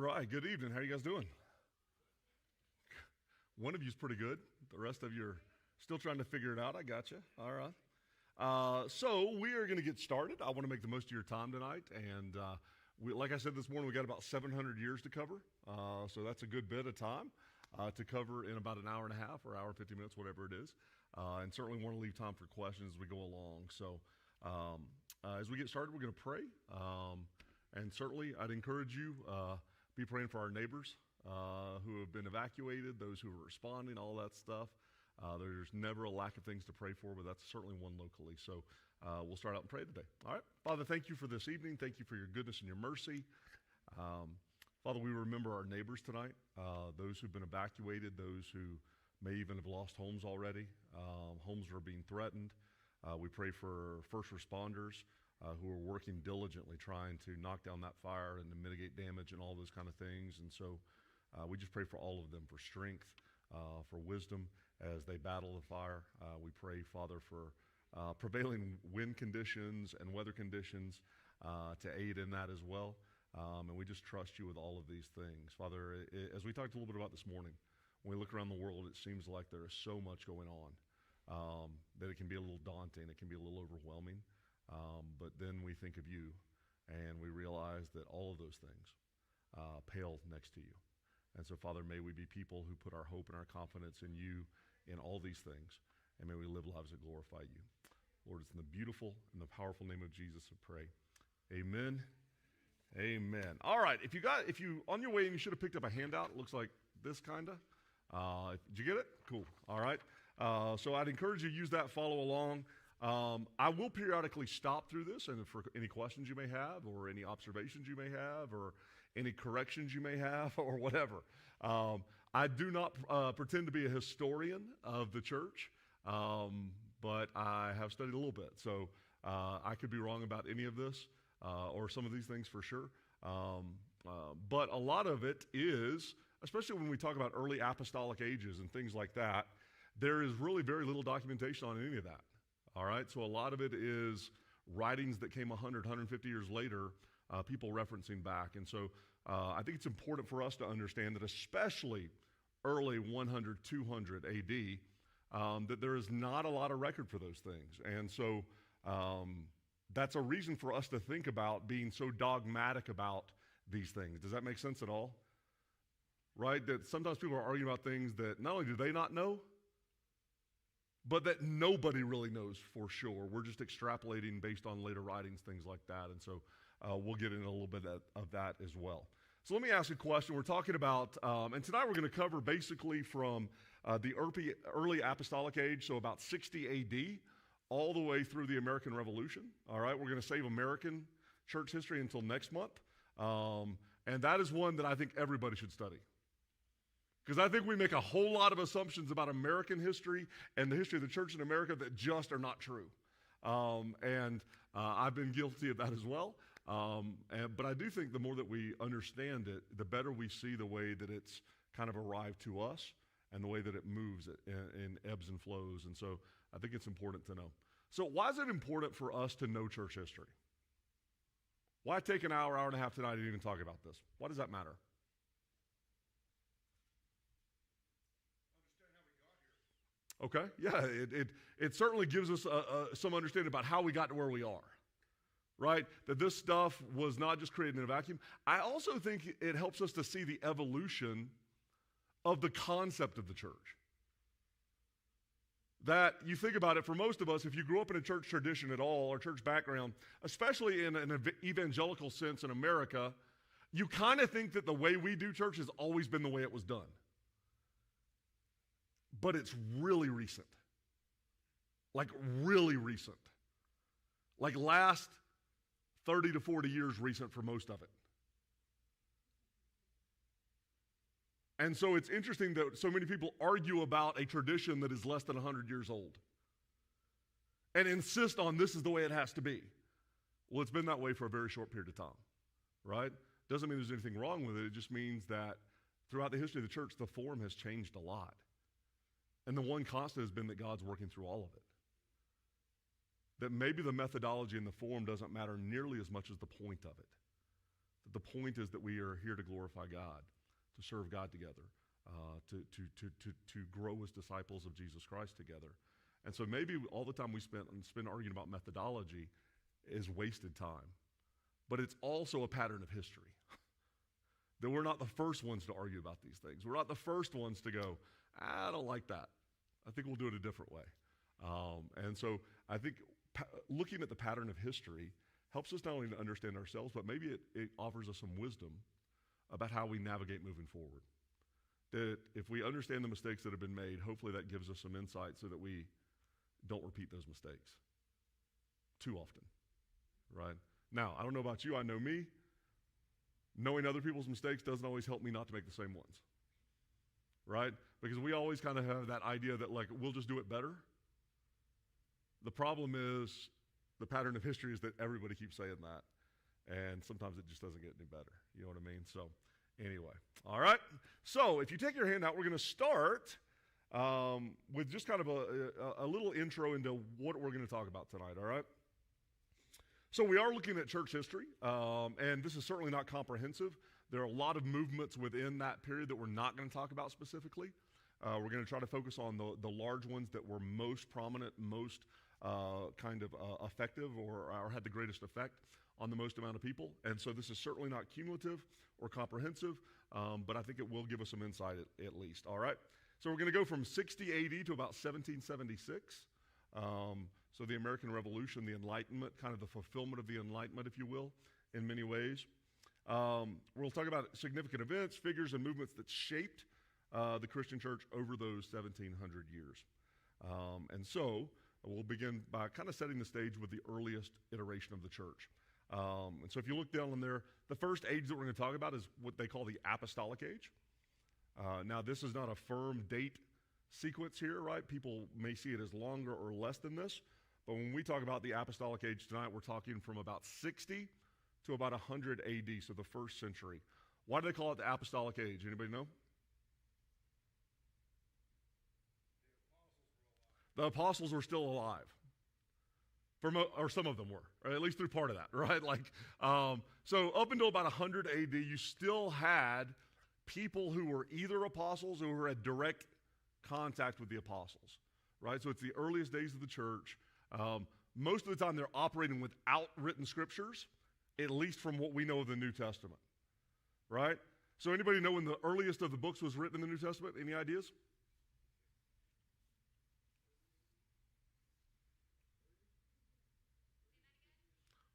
right, good evening. How are you guys doing? One of you's pretty good. The rest of you are still trying to figure it out. I got you. All right. So we are going to get started. I want to make the most of your time tonight. And like I said this morning, we got about 700 years to cover. So that's a good bit of time to cover in about an hour and a half or hour and 50 minutes, whatever it is. And certainly want to leave time for questions as we go along. So as we get started, we're going to pray. And certainly I'd encourage you, be praying for our neighbors who have been evacuated, those who are responding, all that stuff. There's never a lack of things to pray for, but that's certainly one locally. So we'll start out and pray today. All right. Father, thank you for this evening. Thank you for your goodness and your mercy. Father, we remember our neighbors tonight, those who've been evacuated, those who may even have lost homes already. Homes are being threatened. We pray for first responders who are working diligently trying to knock down that fire and to mitigate damage and all those kind of things. And so we just pray for all of them for strength, for wisdom as they battle the fire. We pray, Father, for prevailing wind conditions and weather conditions to aid in that as well. And we just trust you with all of these things. Father, as we talked a little bit about this morning, when we look around the world, it seems like there is so much going on that it can be a little daunting, it can be a little overwhelming. But then we think of you, and we realize that all of those things pale next to you. And so, Father, may we be people who put our hope and our confidence in you in all these things, and may we live lives that glorify you. Lord, it's in the beautiful and the powerful name of Jesus I pray. Amen. Amen. All right, if you on your way in, you should have picked up a handout. It looks like this kind of. Did you get it? Cool. All right. So I'd encourage you to use that, follow along. I will periodically stop through this, and for any questions you may have, or any observations you may have, or any corrections you may have, or whatever. I do not pretend to be a historian of the church, but I have studied a little bit. So I could be wrong about any of this, or some of these things for sure. But a lot of it is, especially when we talk about early apostolic ages and things like that, there is really very little documentation on any of that. All right, so a lot of it is writings that came 100, 150 years later, people referencing back. And so I think it's important for us to understand that especially early 100, 200 AD, that there is not a lot of record for those things. And so that's a reason for us to think about being so dogmatic about these things. Does that make sense at all? Right, that sometimes people are arguing about things that not only do they not know, but that nobody really knows for sure. We're just extrapolating based on later writings, things like that. And so we'll get into a little bit of that as well. So let me ask you a question. We're talking about, and tonight we're going to cover basically from the early apostolic age, so about 60 AD, all the way through the American Revolution. All right, we're going to save American church history until next month. And that is one that I think everybody should study. Because I think we make a whole lot of assumptions about American history and the history of the church in America that just are not true. And I've been guilty of that as well. But I do think the more that we understand it, the better we see the way that it's kind of arrived to us and the way that it moves in ebbs and flows. And so I think it's important to know. So why is it important for us to know church history? Why take an hour, hour and a half tonight to even talk about this? Why does that matter? Okay, yeah, it certainly gives us some understanding about how we got to where we are, right? That this stuff was not just created in a vacuum. I also think it helps us to see the evolution of the concept of the church. That you think about it, for most of us, if you grew up in a church tradition at all, or church background, especially in an evangelical sense in America, you kind of think that the way we do church has always been the way it was done. But it's really recent. Like really recent. Like last 30 to 40 years recent for most of it. And so it's interesting that so many people argue about a tradition that is less than 100 years old. And insist on this is the way it has to be. Well, it's been that way for a very short period of time. Right? Doesn't mean there's anything wrong with it. It just means that throughout the history of the church, the form has changed a lot. And the one constant has been that God's working through all of it. That maybe the methodology and the form doesn't matter nearly as much as the point of it. The point is that we are here to glorify God, to serve God together, to grow as disciples of Jesus Christ together. And so maybe all the time we spend arguing about methodology is wasted time. But it's also a pattern of history. That we're not the first ones to argue about these things. We're not the first ones to go, I don't like that. I think we'll do it a different way. And so I think looking at the pattern of history helps us not only to understand ourselves, but maybe it offers us some wisdom about how we navigate moving forward. That if we understand the mistakes that have been made, hopefully that gives us some insight so that we don't repeat those mistakes too often, right? Now, I don't know about you, I know me. Knowing other people's mistakes doesn't always help me not to make the same ones, right? Because we always kind of have that idea that, like, we'll just do it better. The problem is, the pattern of history is that everybody keeps saying that, and sometimes it just doesn't get any better. You know what I mean? So, anyway. All right. So, if you take your hand out, we're going to start with just kind of a little intro into what we're going to talk about tonight, all right? So we are looking at church history, and this is certainly not comprehensive. There are a lot of movements within that period that we're not going to talk about specifically. We're going to try to focus on the large ones that were most prominent, most effective, or had the greatest effect on the most amount of people. And so this is certainly not cumulative or comprehensive, but I think it will give us some insight at least. All right? So we're going to go from 60 AD to about 1776. So the American Revolution, the Enlightenment, kind of the fulfillment of the Enlightenment, if you will, in many ways. We'll talk about significant events, figures, and movements that shaped the Christian church over those 1,700 years. And so we'll begin by kind of setting the stage with the earliest iteration of the church. And so if you look down on there, the first age that we're going to talk about is what they call the Apostolic Age. Now, this is not a firm date sequence here, right? People may see it as longer or less than this. But when we talk about the Apostolic Age tonight, we're talking from about 60 to about 100 AD, so the first century. Why do they call it the Apostolic Age? Anybody know? The apostles were still alive. Or some of them were, or at least through part of that, right? So up until about 100 AD, you still had people who were either apostles or who had direct contact with the apostles, right? So it's the earliest days of the church. Most of the time they're operating without written scriptures, at least from what we know of the New Testament, right? So anybody know when the earliest of the books was written in the New Testament? Any ideas?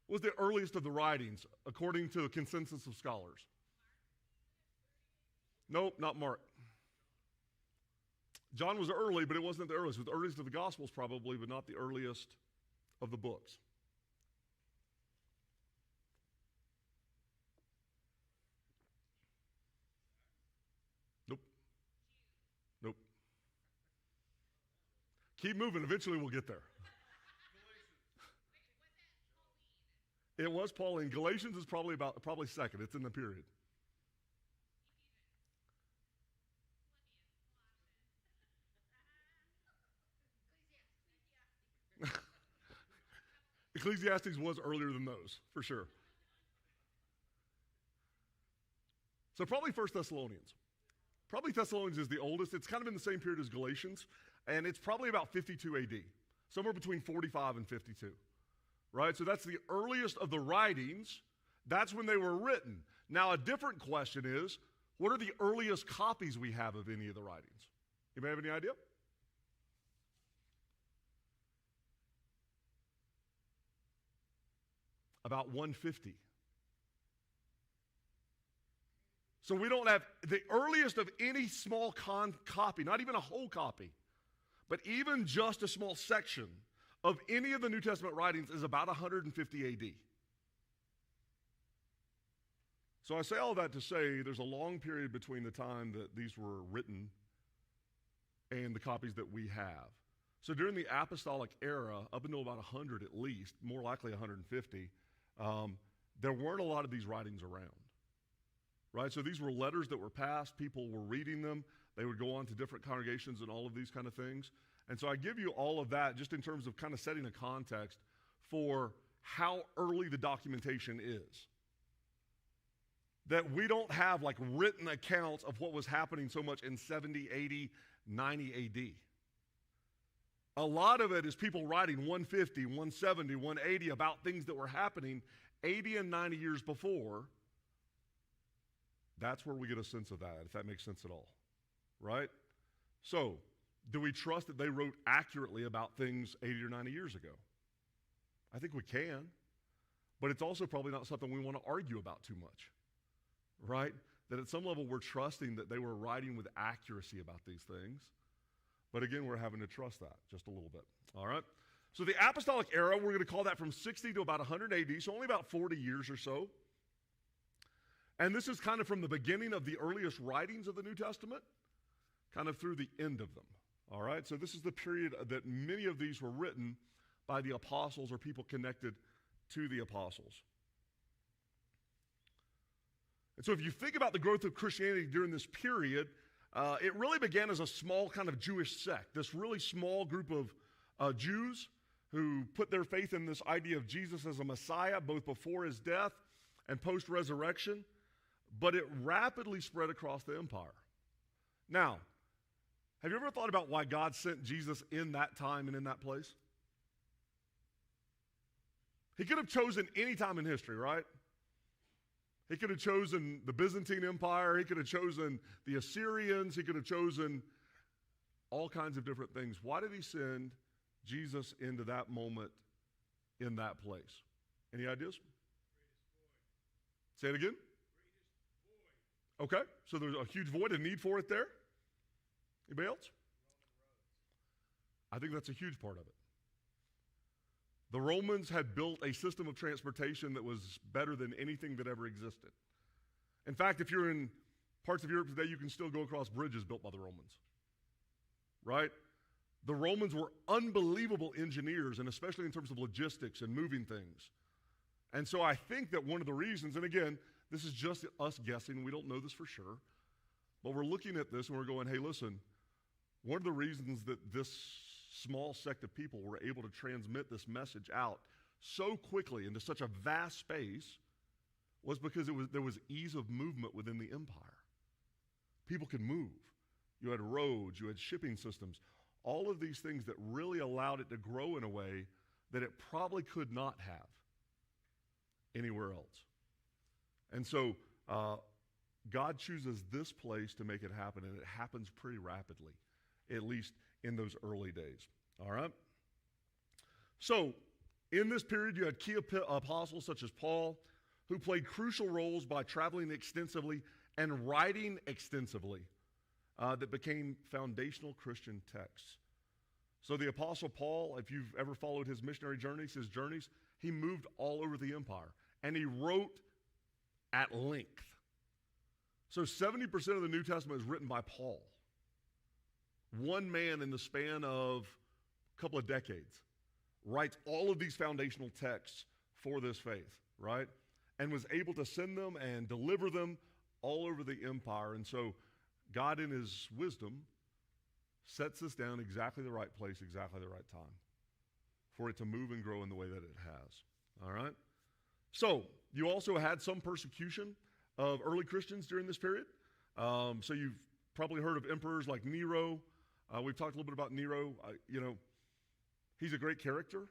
What was the earliest of the writings, according to the consensus of scholars? Nope, not Mark. John was early, but it wasn't the earliest. It was the earliest of the Gospels probably, but not the earliest of the books. Nope. Nope. Keep moving. Eventually we'll get there. It was Pauline. Galatians is probably second. It's in the period. Ecclesiastes was earlier than those, for sure. So probably 1 Thessalonians. Probably Thessalonians is the oldest. It's kind of in the same period as Galatians, and it's probably about 52 AD, somewhere between 45 and 52, right? So that's the earliest of the writings. That's when they were written. Now, a different question is, what are the earliest copies we have of any of the writings? Anybody have any idea? About 150. So we don't have the earliest of any small copy, not even a whole copy, but even just a small section of any of the New Testament writings is about 150 AD. So I say all that to say there's a long period between the time that these were written and the copies that we have. So during the apostolic era, up until about 100 at least, more likely 150, there weren't a lot of these writings around, right? So these were letters that were passed. People were reading them. They would go on to different congregations and all of these kind of things. And so I give you all of that just in terms of kind of setting a context for how early the documentation is. that we don't have like written accounts of what was happening so much in 70, 80, 90 AD. A lot of it is people writing 150, 170, 180 about things that were happening 80 and 90 years before. That's where we get a sense of that, if that makes sense at all, right? So, do we trust that they wrote accurately about things 80 or 90 years ago? I think we can, but it's also probably not something we want to argue about too much, right? That at some level we're trusting that they were writing with accuracy about these things, but again, we're having to trust that just a little bit, all right? So the apostolic era, we're going to call that from 60 to about 100 AD, so only about 40 years or so. And this is kind of from the beginning of the earliest writings of the New Testament, kind of through the end of them. All right, so this is the period that many of these were written by the apostles or people connected to the apostles. And so if you think about the growth of Christianity during this period, it really began as a small kind of Jewish sect, this really small group of Jews who put their faith in this idea of Jesus as a Messiah, both before his death and post-resurrection, but it rapidly spread across the empire. Now, have you ever thought about why God sent Jesus in that time and in that place? He could have chosen any time in history, right? He could have chosen the Byzantine Empire. He could have chosen the Assyrians. He could have chosen all kinds of different things. Why did he send Jesus into that moment in that place? Any ideas? Say it again. Okay, so there's a huge void, a need for it there. Anybody else? I think that's a huge part of it. The Romans had built a system of transportation that was better than anything that ever existed. In fact, if you're in parts of Europe today, you can still go across bridges built by the Romans, right? The Romans were unbelievable engineers, and especially in terms of logistics and moving things. And so I think that one of the reasons, and again, this is just us guessing, we don't know this for sure, but we're looking at this and we're going, hey, listen, one of the reasons that this small sect of people were able to transmit this message out so quickly into such a vast space was because there was ease of movement within the empire. People could move. You had roads, you had shipping systems, all of these things that really allowed it to grow in a way that it probably could not have anywhere else. And so God chooses this place to make it happen, and it happens pretty rapidly, at least in those early days. All right? So, in this period, you had key apostles such as Paul, who played crucial roles by traveling extensively and writing extensively that became foundational Christian texts. So the apostle Paul, if you've ever followed his missionary journeys, he moved all over the empire, and he wrote at length. So 70% of the New Testament is written by Paul. One man in the span of a couple of decades writes all of these foundational texts for this faith, right? And was able to send them and deliver them all over the empire. And so God, in his wisdom, sets this down exactly the right place, exactly the right time for it to move and grow in the way that it has. All right? So you also had some persecution of early Christians during this period. So you've probably heard of emperors like Nero. We've talked a little bit about Nero. He's a great character.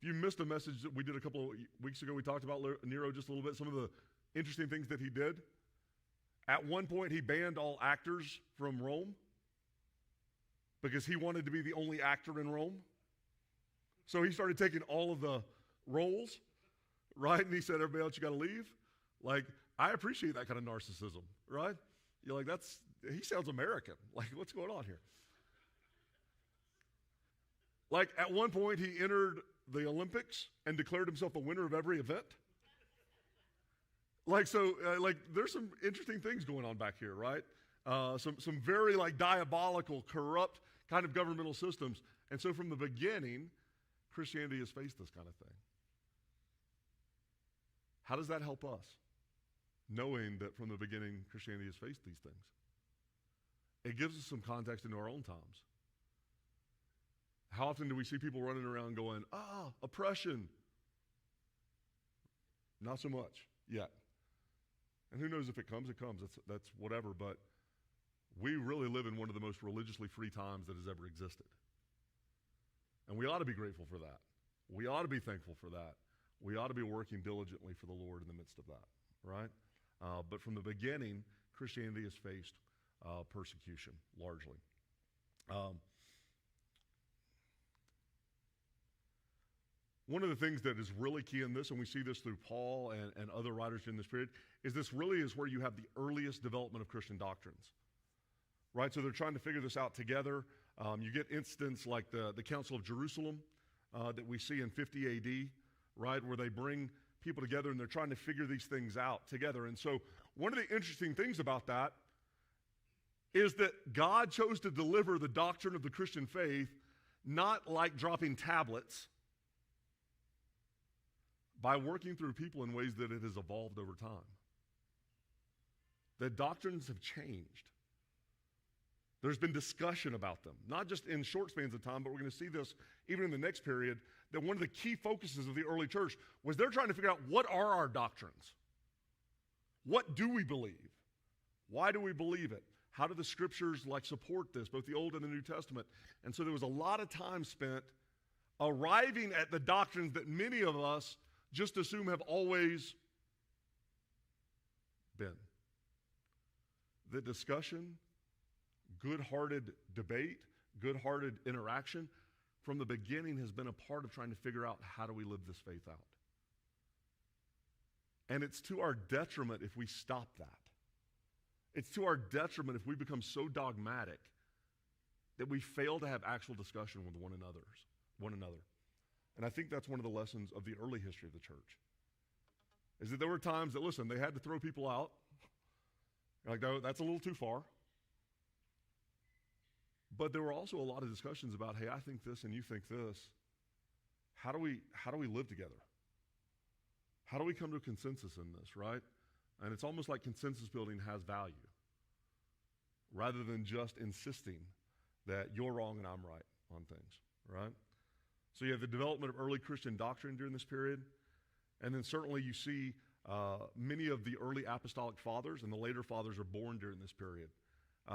If you missed a message that we did a couple of weeks ago, we talked about Nero just a little bit, some of the interesting things that he did. At one point, he banned all actors from Rome because he wanted to be the only actor in Rome. So he started taking all of the roles, right? And he said, everybody else, you got to leave. Like, I appreciate that kind of narcissism, right? You're like, he sounds American. Like, what's going on here? Like, at one point, he entered the Olympics and declared himself the winner of every event. Like, so, there's some interesting things going on back here, right? Some very, diabolical, corrupt kind of governmental systems. And so from the beginning, Christianity has faced this kind of thing. How does that help us? Knowing that from the beginning, Christianity has faced these things. It gives us some context into our own times. How often do we see people running around going, oppression? Not so much yet. And who knows if it comes, that's whatever, but we really live in one of the most religiously free times that has ever existed. And we ought to be grateful for that. We ought to be thankful for that. We ought to be working diligently for the Lord in the midst of that, right? But from the beginning, Christianity has faced persecution, largely. One of the things that is really key in this, and we see this through Paul and other writers during this period, is this really is where you have the earliest development of Christian doctrines, right? So they're trying to figure this out together. You get instances like the Council of Jerusalem that we see in 50 AD, right, where they bring people together and they're trying to figure these things out together. And so one of the interesting things about that is that God chose to deliver the doctrine of the Christian faith not like dropping tablets, by working through people in ways that it has evolved over time. The doctrines have changed. There's been discussion about them, not just in short spans of time, but we're going to see this even in the next period, that one of the key focuses of the early church was they're trying to figure out, what are our doctrines? What do we believe? Why do we believe it? How do the scriptures support this, both the Old and the New Testament? And so there was a lot of time spent arriving at the doctrines that many of us just assume have always been. The discussion, good-hearted debate, good-hearted interaction from the beginning has been a part of trying to figure out, how do we live this faith out? And it's to our detriment if we stop that. It's to our detriment if we become so dogmatic that we fail to have actual discussion with one another. And I think that's one of the lessons of the early history of the church, is that there were times that, listen, they had to throw people out. Like, no, that's a little too far. But there were also a lot of discussions about, hey, I think this and you think this. How do we live together? How do we come to a consensus in this, right? And it's almost like consensus building has value, rather than just insisting that you're wrong and I'm right on things, right? So you have the development of early Christian doctrine during this period, and then certainly you see many of the early apostolic fathers and the later fathers are born during this period.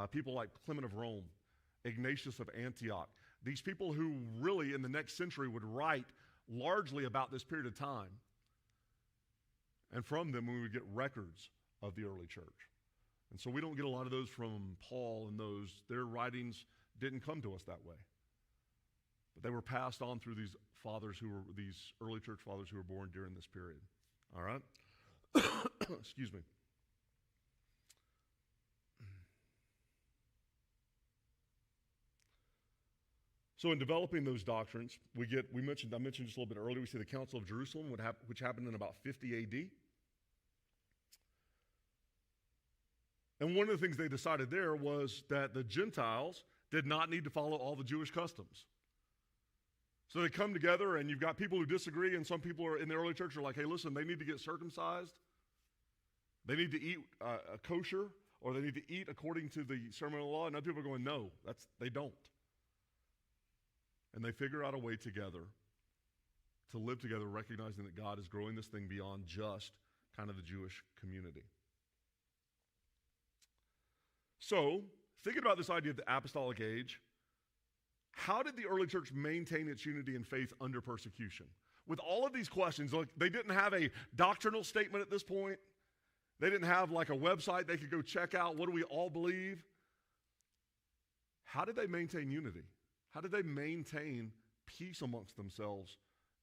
People like Clement of Rome, Ignatius of Antioch, these people who really in the next century would write largely about this period of time. And from them we would get records of the early church. And so we don't get a lot of those from Paul and those. Their writings didn't come to us that way. But they were passed on through these early church fathers who were born during this period. All right? Excuse me. So in developing those doctrines, I mentioned just a little bit earlier, we see the Council of Jerusalem, which happened in about 50 AD. And one of the things they decided there was that the Gentiles did not need to follow all the Jewish customs. So they come together, and you've got people who disagree, and some people in the early church are like, hey, listen, they need to get circumcised. They need to eat kosher, or they need to eat according to the ceremonial law. And other people are going, no, they don't. And they figure out a way together to live together, recognizing that God is growing this thing beyond just kind of the Jewish community. So, thinking about this idea of the apostolic age, how did the early church maintain its unity and faith under persecution? With all of these questions, look, they didn't have a doctrinal statement at this point. They didn't have like a website they could go check out, what do we all believe? How did they maintain unity? How did they maintain peace amongst themselves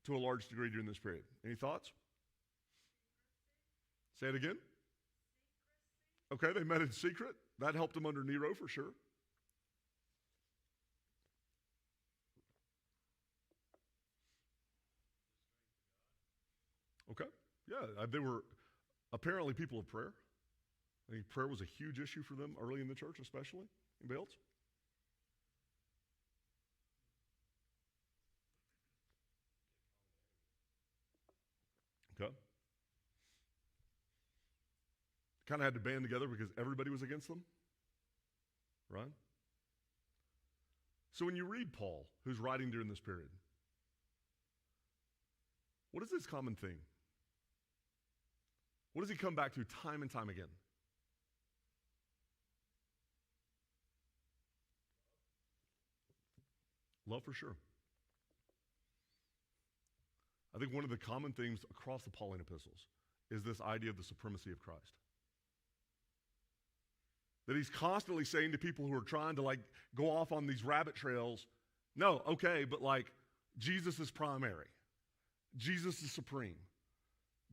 to a large degree during this period? Any thoughts? Say it again. Okay, they met in secret. That helped them under Nero for sure. Okay, yeah, they were apparently people of prayer. I think prayer was a huge issue for them early in the church, especially. Anybody else? Okay. Kind of had to band together because everybody was against them, right? So when you read Paul, who's writing during this period, what is this common theme? What does he come back to time and time again? Love for sure. I think one of the common themes across the Pauline epistles is this idea of the supremacy of Christ. That he's constantly saying to people who are trying to go off on these rabbit trails, no, okay, but Jesus is primary. Jesus is supreme.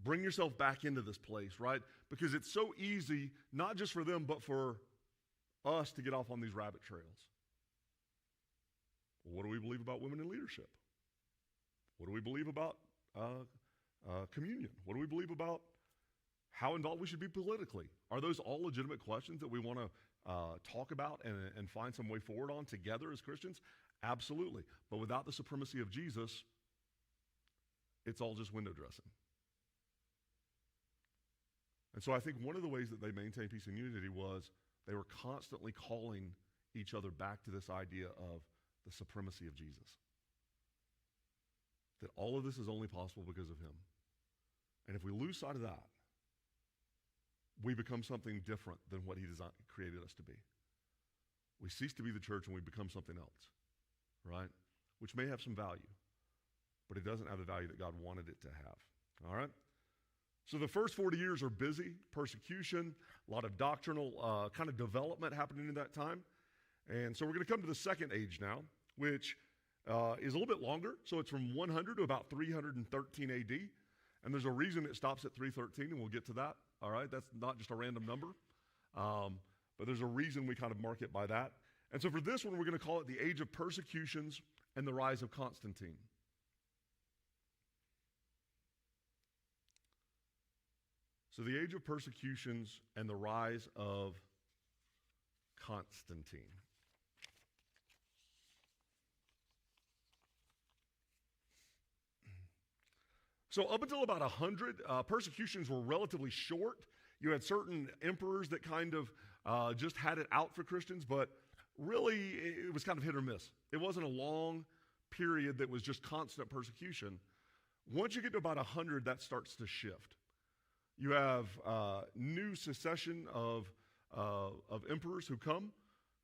Bring yourself back into this place, right? Because it's so easy, not just for them, but for us to get off on these rabbit trails. Well, what do we believe about women in leadership? What do we believe about communion? What do we believe about how involved we should be politically? Are those all legitimate questions that we want to talk about and find some way forward on together as Christians? Absolutely. But without the supremacy of Jesus, it's all just window dressing. And so I think one of the ways that they maintained peace and unity was they were constantly calling each other back to this idea of the supremacy of Jesus. That all of this is only possible because of him. And if we lose sight of that, we become something different than what he created us to be. We cease to be the church and we become something else, right? Which may have some value, but it doesn't have the value that God wanted it to have, all right? So the first 40 years are busy, persecution, a lot of doctrinal kind of development happening in that time. And so we're going to come to the second age now, which is a little bit longer. So it's from 100 to about 313 AD. And there's a reason it stops at 313, and we'll get to that. All right, that's not just a random number. But there's a reason we kind of mark it by that. And so for this one, we're going to call it the age of persecutions and the rise of Constantine. So the age of persecutions and the rise of Constantine. So up until about 100, persecutions were relatively short. You had certain emperors that kind of just had it out for Christians, but really it was kind of hit or miss. It wasn't a long period that was just constant persecution. Once you get to about 100, that starts to shift. You have new succession of emperors who come,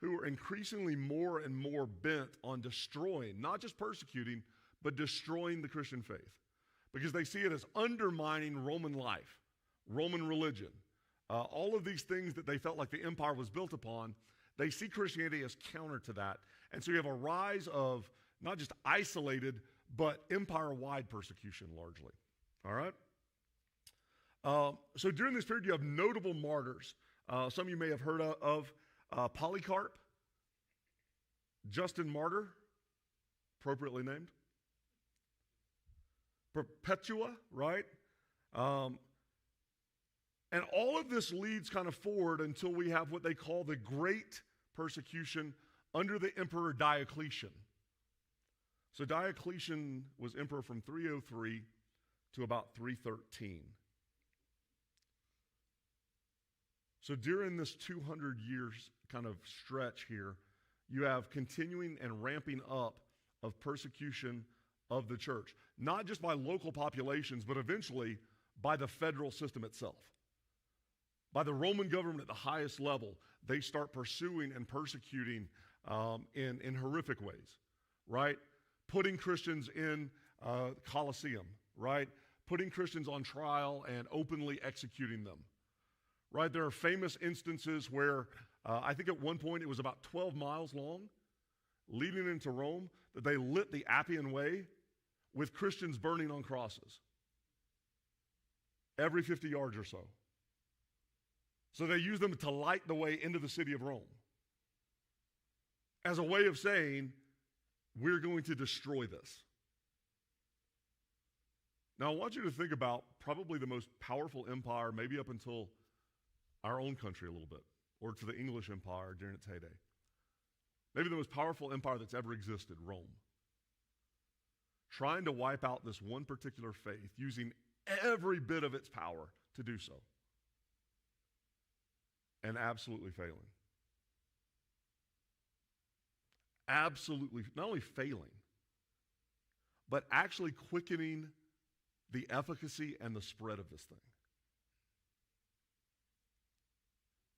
who are increasingly more and more bent on destroying, not just persecuting, but destroying the Christian faith. Because they see it as undermining Roman life, Roman religion. All of these things that they felt like the empire was built upon, they see Christianity as counter to that. And so you have a rise of not just isolated, but empire-wide persecution largely. All right? So during this period, you have notable martyrs. Some of you may have heard of Polycarp, Justin Martyr, appropriately named. Perpetua, right? And all of this leads kind of forward until we have what they call the Great Persecution under the Emperor Diocletian. So Diocletian was emperor from 303 to about 313. So during this 200 years kind of stretch here, you have continuing and ramping up of persecution of the church, not just by local populations, but eventually by the federal system itself. By the Roman government at the highest level, they start pursuing and persecuting in horrific ways, right? Putting Christians in Colosseum, right? Putting Christians on trial and openly executing them, right? There are famous instances where I think at one point it was about 12 miles long, leading into Rome, that they lit the Appian Way with Christians burning on crosses every 50 yards or so. So they use them to light the way into the city of Rome as a way of saying, we're going to destroy this. Now, I want you to think about probably the most powerful empire, maybe up until our own country a little bit, or to the English Empire during its heyday. Maybe the most powerful empire that's ever existed, Rome. Trying to wipe out this one particular faith, using every bit of its power to do so. And absolutely failing. Absolutely, not only failing, but actually quickening the efficacy and the spread of this thing.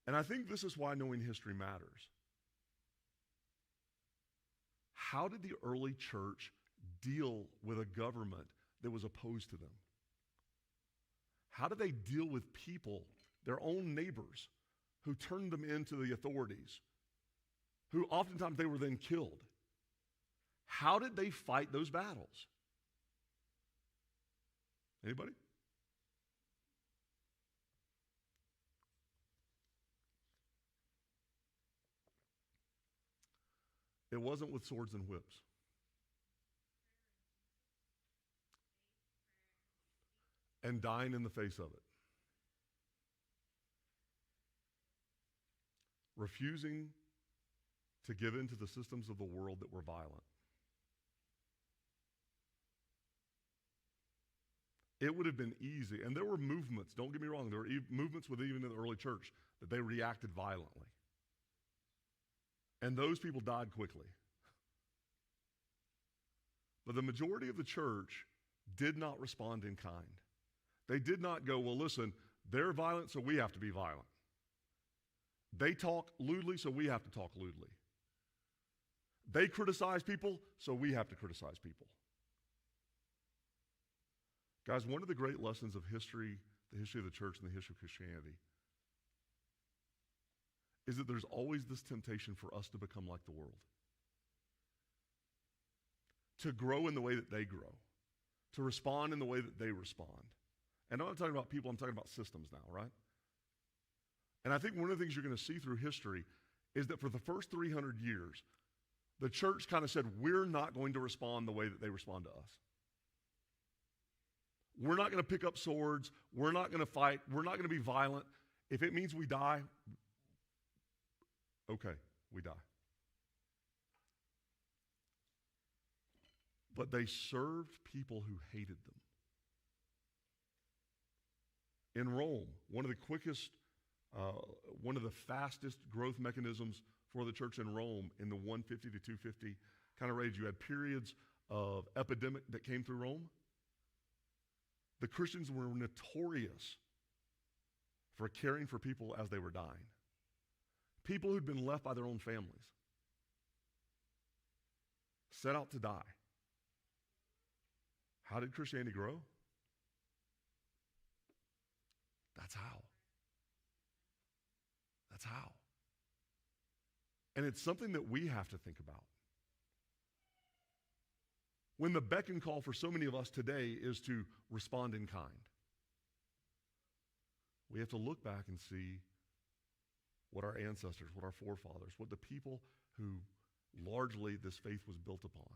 And I think this is why knowing history matters. How did the early church deal with a government that was opposed to them? How did they deal with people, their own neighbors, who turned them into the authorities, who oftentimes they were then killed? How did they fight those battles? Anybody? It wasn't with swords and whips. And dying in the face of it. Refusing to give in to the systems of the world that were violent. It would have been easy, and there were movements, don't get me wrong, there were movements with even in the early church that they reacted violently. And those people died quickly. But the majority of the church did not respond in kind. They did not go, well, listen, they're violent, so we have to be violent. They talk lewdly, so we have to talk lewdly. They criticize people, so we have to criticize people. Guys, one of the great lessons of history, the history of the church and the history of Christianity, is that there's always this temptation for us to become like the world. To grow in the way that they grow. To respond in the way that they respond. And I'm not talking about people, I'm talking about systems now, right? And I think one of the things you're going to see through history is that for the first 300 years, the church kind of said, we're not going to respond the way that they respond to us. We're not going to pick up swords. We're not going to fight. We're not going to be violent. If it means we die, okay, we die. But they served people who hated them. In Rome, one of the fastest growth mechanisms for the church in Rome in the 150 to 250 kind of range, you had periods of epidemic that came through Rome. The Christians were notorious for caring for people as they were dying. People who'd been left by their own families, set out to die. How did Christianity grow? That's how. That's how. And it's something that we have to think about. When the beck and call for so many of us today is to respond in kind, we have to look back and see what our ancestors, what our forefathers, what the people who largely this faith was built upon,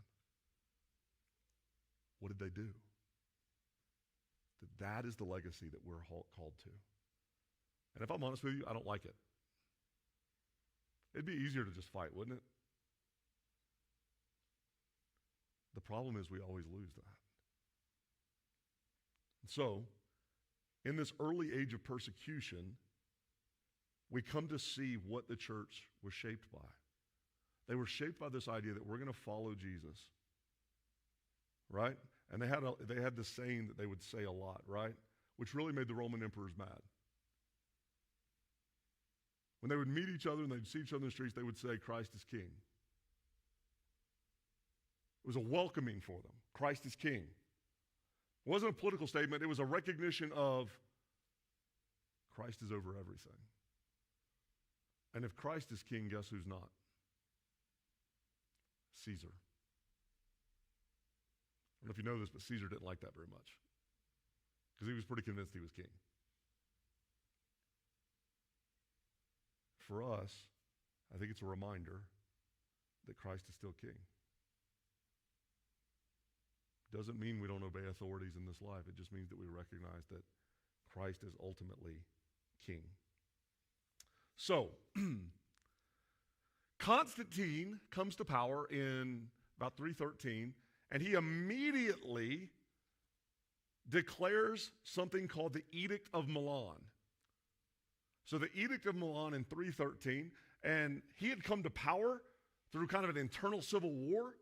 what did they do? That is the legacy that we're called to. And if I'm honest with you, I don't like it. It'd be easier to just fight, wouldn't it? The problem is we always lose that. So, in this early age of persecution, we come to see what the church was shaped by. They were shaped by this idea that we're going to follow Jesus, right? And they had this saying that they would say a lot, right? Which really made the Roman emperors mad. When they would meet each other and they'd see each other in the streets, they would say, Christ is King. It was a welcoming for them. Christ is King. It wasn't a political statement. It was a recognition of Christ is over everything. And if Christ is King, guess who's not? Caesar. I don't know if you know this, but Caesar didn't like that very much because he was pretty convinced he was king. For us, I think it's a reminder that Christ is still king. Doesn't mean we don't obey authorities in this life. It just means that we recognize that Christ is ultimately king. So, Constantine comes to power in about 313, and he immediately declares something called the Edict of Milan. So the Edict of Milan in 313, and he had come to power through kind of an internal civil war,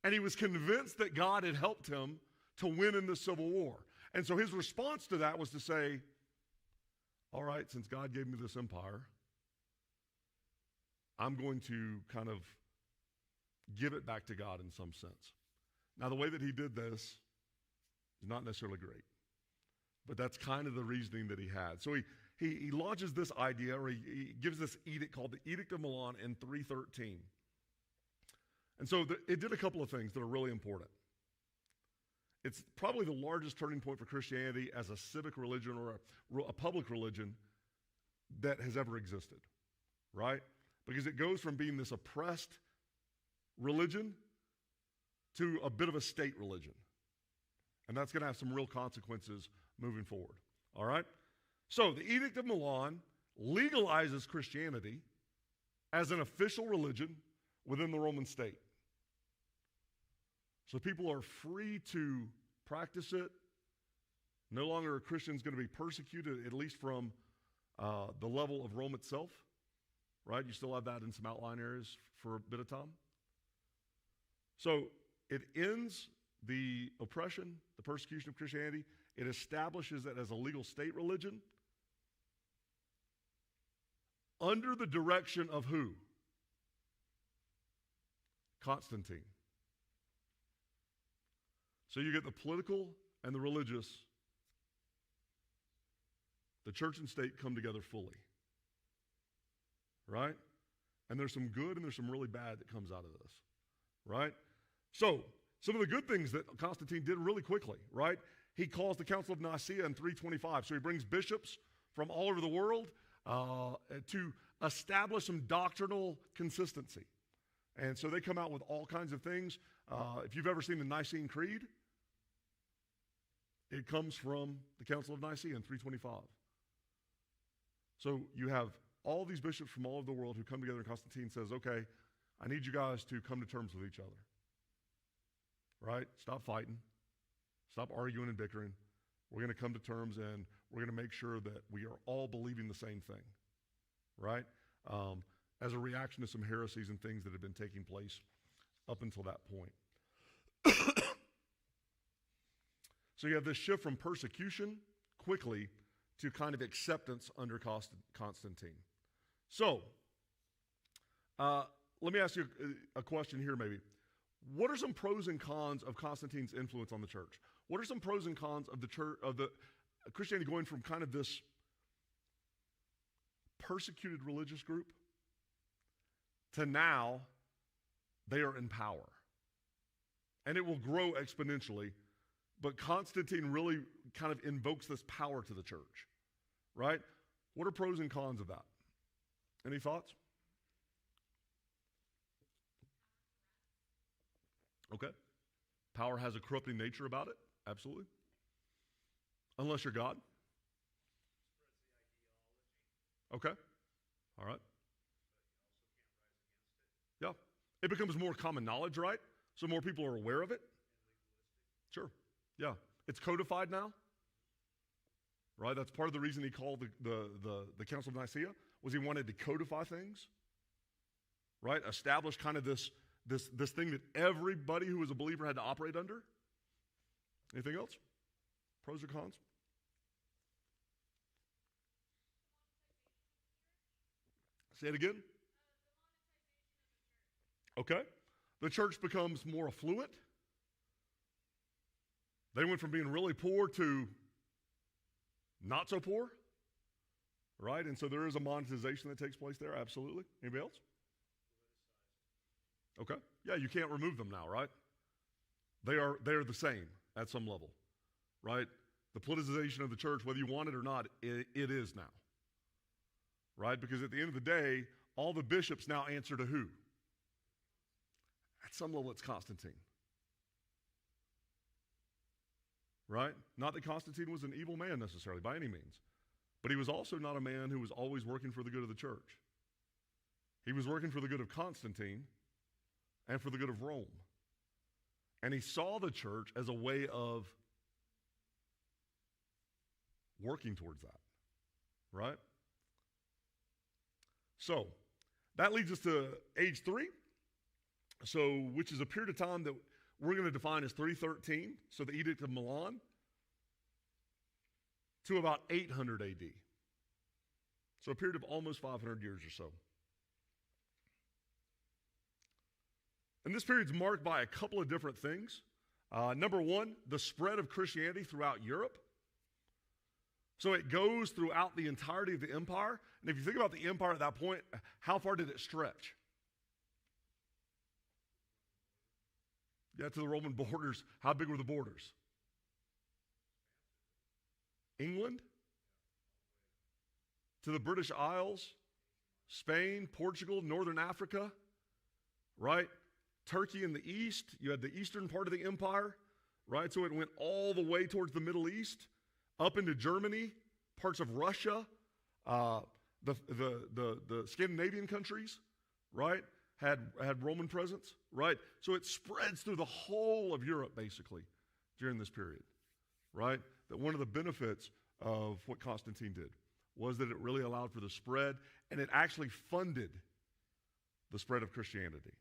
and he was convinced that God had helped him to win in the civil war. And so his response to that was to say, all right, since God gave me this empire, I'm going to kind of give it back to God in some sense. Now, the way that he did this is not necessarily great, but that's kind of the reasoning that he had. So he launches this idea, or he gives this edict called the Edict of Milan in 313. And so it did a couple of things that are really important. It's probably the largest turning point for Christianity as a civic religion or a public religion that has ever existed, right? Because it goes from being this oppressed religion to a bit of a state religion. And that's going to have some real consequences moving forward, all right? So the Edict of Milan legalizes Christianity as an official religion within the Roman state. So people are free to practice it. No longer are Christians going to be persecuted, at least from the level of Rome itself, right? You still have that in some outlying areas for a bit of time. So it ends the oppression, the persecution of Christianity. It establishes it as a legal state religion under the direction of who? Constantine. So you get the political and the religious, the church and state come together fully, right? And there's some good and there's some really bad that comes out of this, right? So some of the good things that Constantine did really quickly, right? He calls the Council of Nicaea in 325. So he brings bishops from all over the world to establish some doctrinal consistency. And so they come out with all kinds of things. If you've ever seen the Nicene Creed, it comes from the Council of Nicaea in 325. So you have all these bishops from all over the world who come together, and Constantine says, okay, I need you guys to come to terms with each other. Right? Stop fighting. Stop arguing and bickering. We're going to come to terms, and we're going to make sure that we are all believing the same thing. Right? As a reaction to some heresies and things that have been taking place up until that point. So you have this shift from persecution quickly to kind of acceptance under Constantine. So, let me ask you a question here maybe. What are some pros and cons of Constantine's influence on the church? What are some pros and cons of the church, of the Christianity going from kind of this persecuted religious group to now they are in power? And it will grow exponentially, but Constantine really kind of invokes this power to the church, right? What are pros and cons of that? Any thoughts? Okay. Power has a corrupting nature about it. Absolutely. Unless you're God. Okay. All right. Yeah. It becomes more common knowledge, right? So more people are aware of it. Sure. Yeah. It's codified now. Right? That's part of the reason he called the Council of Nicaea, was he wanted to codify things. Right? Establish kind of this thing that everybody who was a believer had to operate under. Anything else? Pros or cons? Say it again. Okay. The church becomes more affluent. They went from being really poor to not so poor. Right? And so there is a monetization that takes place there. Absolutely. Anybody else? Okay. Yeah, you can't remove them now, right? They are the same at some level, right? The politicization of the church, whether you want it or not, it is now, right? Because at the end of the day, all the bishops now answer to who? At some level, it's Constantine, right? Not that Constantine was an evil man necessarily, by any means, but he was also not a man who was always working for the good of the church. He was working for the good of Constantine and for the good of Rome. And he saw the church as a way of working towards that, right? So that leads us to age 3, so which is a period of time that we're going to define as 313, so the Edict of Milan, to about 800 AD. So a period of almost 500 years or so. And this period is marked by a couple of different things. Number one, the spread of Christianity throughout Europe. So it goes throughout the entirety of the empire. And if you think about the empire at that point, how far did it stretch? Yeah, to the Roman borders. How big were the borders? England? To the British Isles? Spain, Portugal, Northern Africa, right? Turkey in the east, you had the eastern part of the empire, right? So it went all the way towards the Middle East, up into Germany, parts of Russia, the Scandinavian countries, right? Had Roman presence, right? So it spreads through the whole of Europe, basically, during this period, right? That one of the benefits of what Constantine did was that it really allowed for the spread, and it actually funded the spread of Christianity.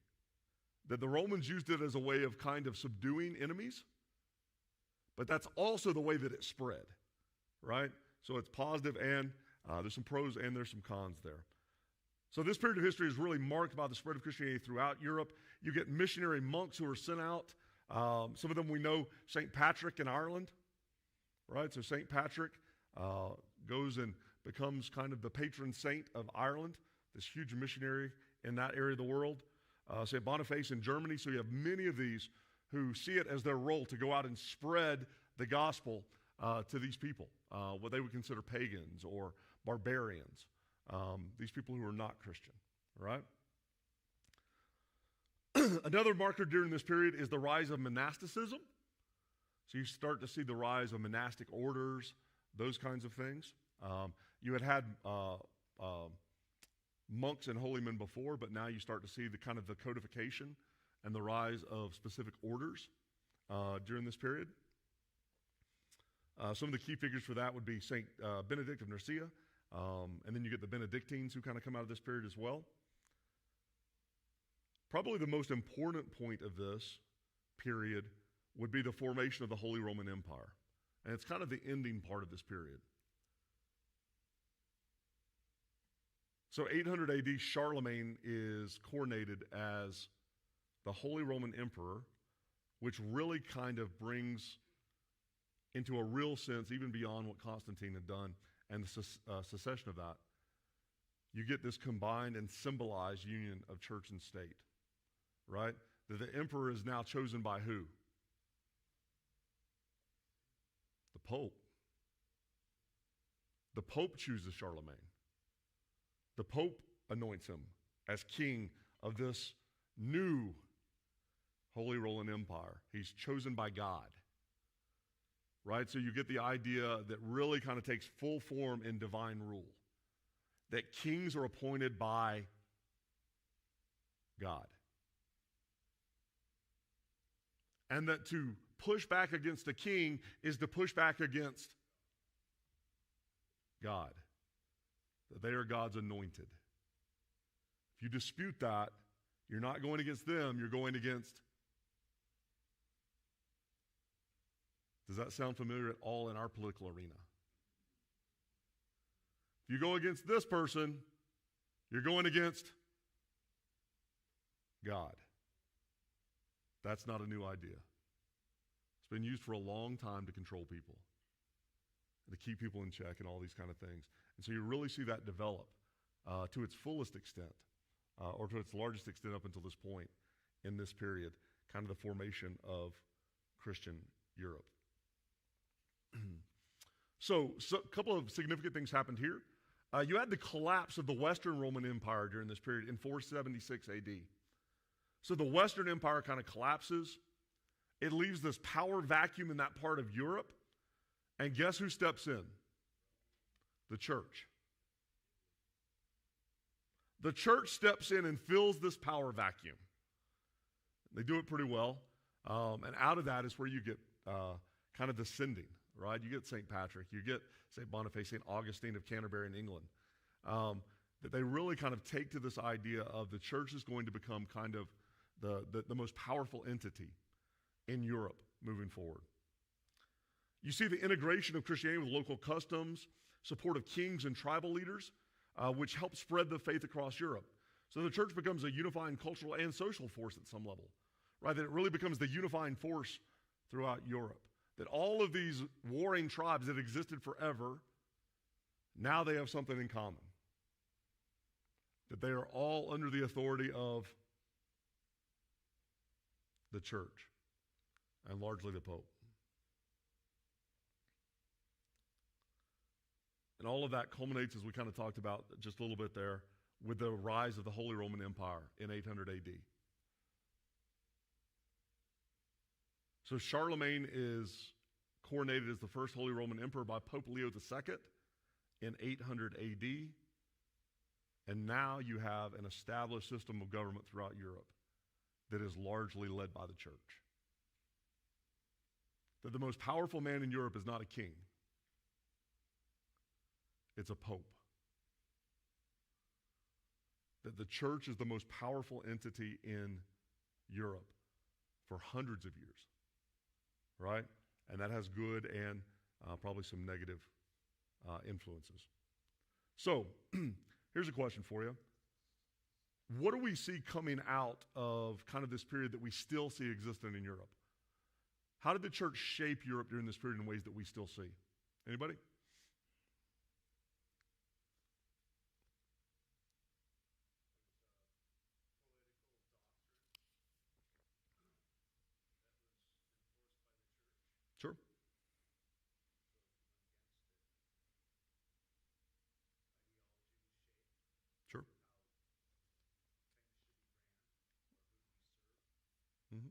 That the Romans used it as a way of kind of subduing enemies, but that's also the way that it spread, right? So it's positive, and there's some pros and there's some cons there. So this period of history is really marked by the spread of Christianity throughout Europe. You get missionary monks who are sent out. Some of them we know, St. Patrick in Ireland, right? So St. Patrick goes and becomes kind of the patron saint of Ireland, this huge missionary in that area of the world. St. Boniface in Germany. So you have many of these who see it as their role to go out and spread the gospel to these people, what they would consider pagans or barbarians, these people who are not Christian, right? Another marker during this period is the rise of monasticism. So you start to see the rise of monastic orders, those kinds of things. You had monks and holy men before, but now you start to see the kind of the codification and the rise of specific orders during this period. Some of the key figures for that would be St. Benedict of Nursia, and then you get the Benedictines who kind of come out of this period as well. Probably the most important point of this period would be the formation of the Holy Roman Empire, and it's kind of the ending part of this period. So 800 AD, Charlemagne is coronated as the Holy Roman Emperor, which really kind of brings into a real sense, even beyond what Constantine had done and the secession of that. You get this combined and symbolized union of church and state, right? That the emperor is now chosen by who? The Pope. The Pope chooses Charlemagne. The Pope anoints him as king of this new Holy Roman Empire. He's chosen by God, right? So you get the idea that really kind of takes full form in divine rule, that kings are appointed by God. And that to push back against a king is to push back against God. That they are God's anointed. If you dispute that, you're not going against them, you're going against. Does that sound familiar at all in our political arena? If you go against this person, you're going against God. That's not a new idea. It's been used for a long time to control people, to keep people in check and all these kind of things. And so you really see that develop to its fullest extent, or to its largest extent up until this point in this period, kind of the formation of Christian Europe. So a couple of significant things happened here. You had the collapse of the Western Roman Empire during this period in 476 AD. So the Western Empire kind of collapses. It leaves this power vacuum in that part of Europe. And guess who steps in? The church. The church steps in and fills this power vacuum. They do it pretty well. And out of that is where you get kind of the sending, right? You get St. Patrick, you get St. Boniface, St. Augustine of Canterbury in England. That they really kind of take to this idea of the church is going to become kind of the most powerful entity in Europe moving forward. You see the integration of Christianity with local customs, support of kings and tribal leaders, which helped spread the faith across Europe. So the church becomes a unifying cultural and social force at some level, right? That it really becomes the unifying force throughout Europe. That all of these warring tribes that existed forever, now they have something in common. That they are all under the authority of the church and largely the Pope. And all of that culminates, as we kind of talked about just a little bit there, with the rise of the Holy Roman Empire in 800 AD. So Charlemagne is coronated as the first Holy Roman Emperor by Pope Leo II in 800 AD. And now you have an established system of government throughout Europe that is largely led by the church. That the most powerful man in Europe is not a king. It's a pope. That the church is the most powerful entity in Europe for hundreds of years, right? And that has good and probably some negative influences. So, here's a question for you. What do we see coming out of kind of this period that we still see existing in Europe? How did the church shape Europe during this period in ways that we still see? Anybody? Sure. Sure. Mm-hmm.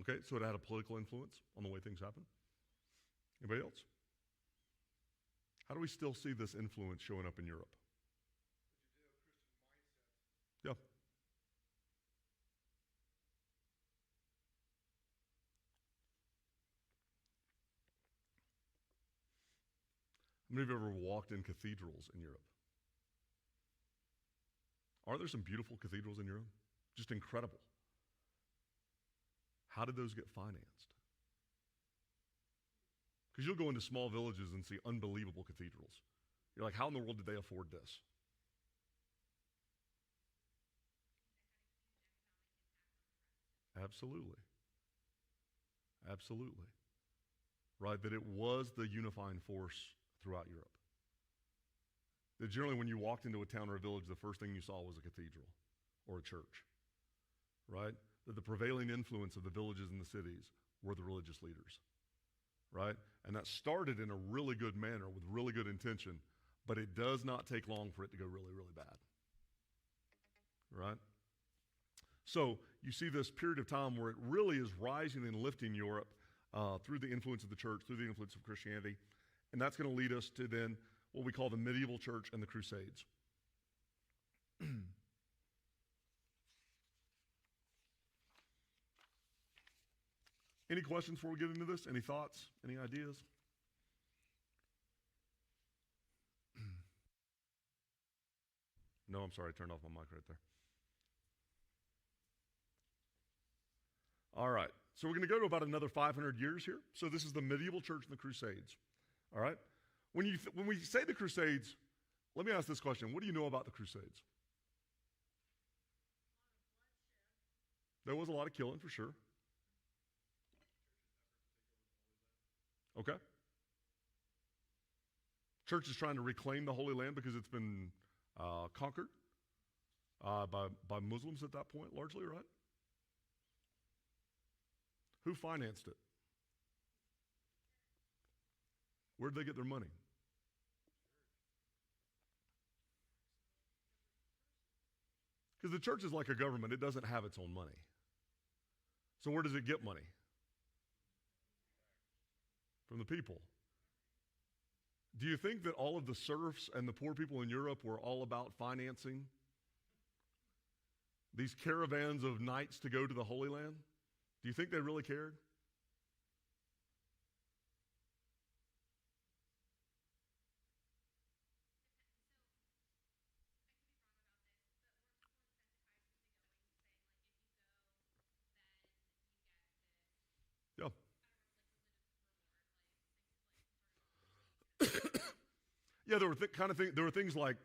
Okay, so it had a political influence on the way things happen. Anybody else? How do we still see this influence showing up in Europe? Yeah. How many of you have ever walked in cathedrals in Europe? Aren't there some beautiful cathedrals in Europe? Just incredible. How did those get financed? Because you'll go into small villages and see unbelievable cathedrals. You're like, how in the world did they afford this? Absolutely. Absolutely. Right? That it was the unifying force throughout Europe. That generally when you walked into a town or a village, the first thing you saw was a cathedral or a church. Right? That the prevailing influence of the villages and the cities were the religious leaders. Right? And that started in a really good manner with really good intention, but it does not take long for it to go really, really bad. Right? So you see this period of time where it really is rising and lifting Europe through the influence of the church, through the influence of Christianity. And that's going to lead us to then what we call the medieval church and the Crusades. Any questions before we get into this? Any thoughts? Any ideas? No, I'm sorry, I turned off my mic right there. All right, so we're going to go to about another 500 years here. So this is the medieval church and the Crusades. All right? When we say the Crusades, let me ask this question. What do you know about the Crusades? There was a lot of killing, for sure. Okay. Church is trying to reclaim the Holy Land because it's been conquered by Muslims at that point, largely, right? Who financed it? Where did they get their money? Because the church is like a government. It doesn't have its own money. So where does it get money? From the people. Do you think that all of the serfs and the poor people in Europe were all about financing these caravans of knights to go to the Holy Land? Do you think they really cared? Yeah. Yeah, there were things like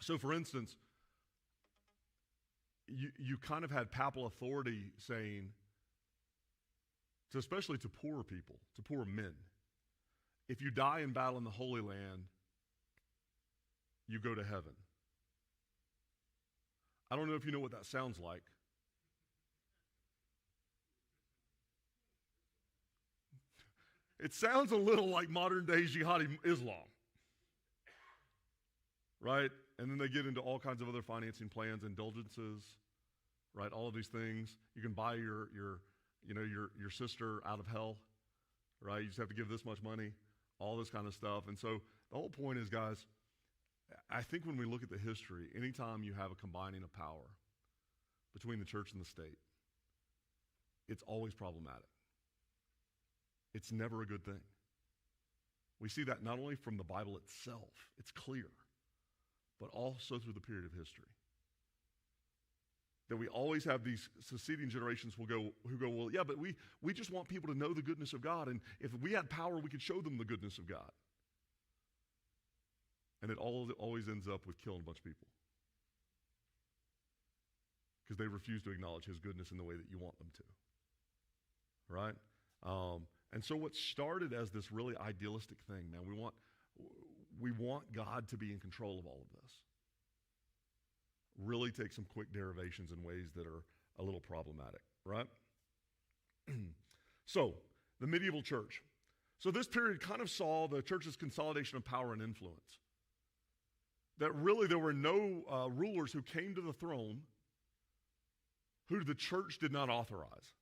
So, for instance, you kind of had papal authority saying, especially to poor people, to poor men, if you die in battle in the Holy Land, you go to heaven. I don't know if you know what that sounds like. It sounds a little like modern day jihadi Islam, right? And then they get into all kinds of other financing plans, indulgences, right? All of these things. You can buy your sister out of hell, right? You just have to give this much money, all this kind of stuff. And so the whole point is, guys, I think when we look at the history, anytime you have a combining of power between the church and the state, it's always problematic. It's never a good thing. We see that not only from the Bible itself, it's clear, but also through the period of history. That we always have these succeeding generations who go, well, yeah, but we just want people to know the goodness of God, and if we had power, we could show them the goodness of God. And it always ends up with killing a bunch of people. Because they refuse to acknowledge his goodness in the way that you want them to. Right? And so what started as this really idealistic thing, man, we want God to be in control of all of this. Really take some quick derivations in ways that are a little problematic, right? So, the medieval church. So this period kind of saw the church's consolidation of power and influence. That really there were no rulers who came to the throne who the church did not authorize.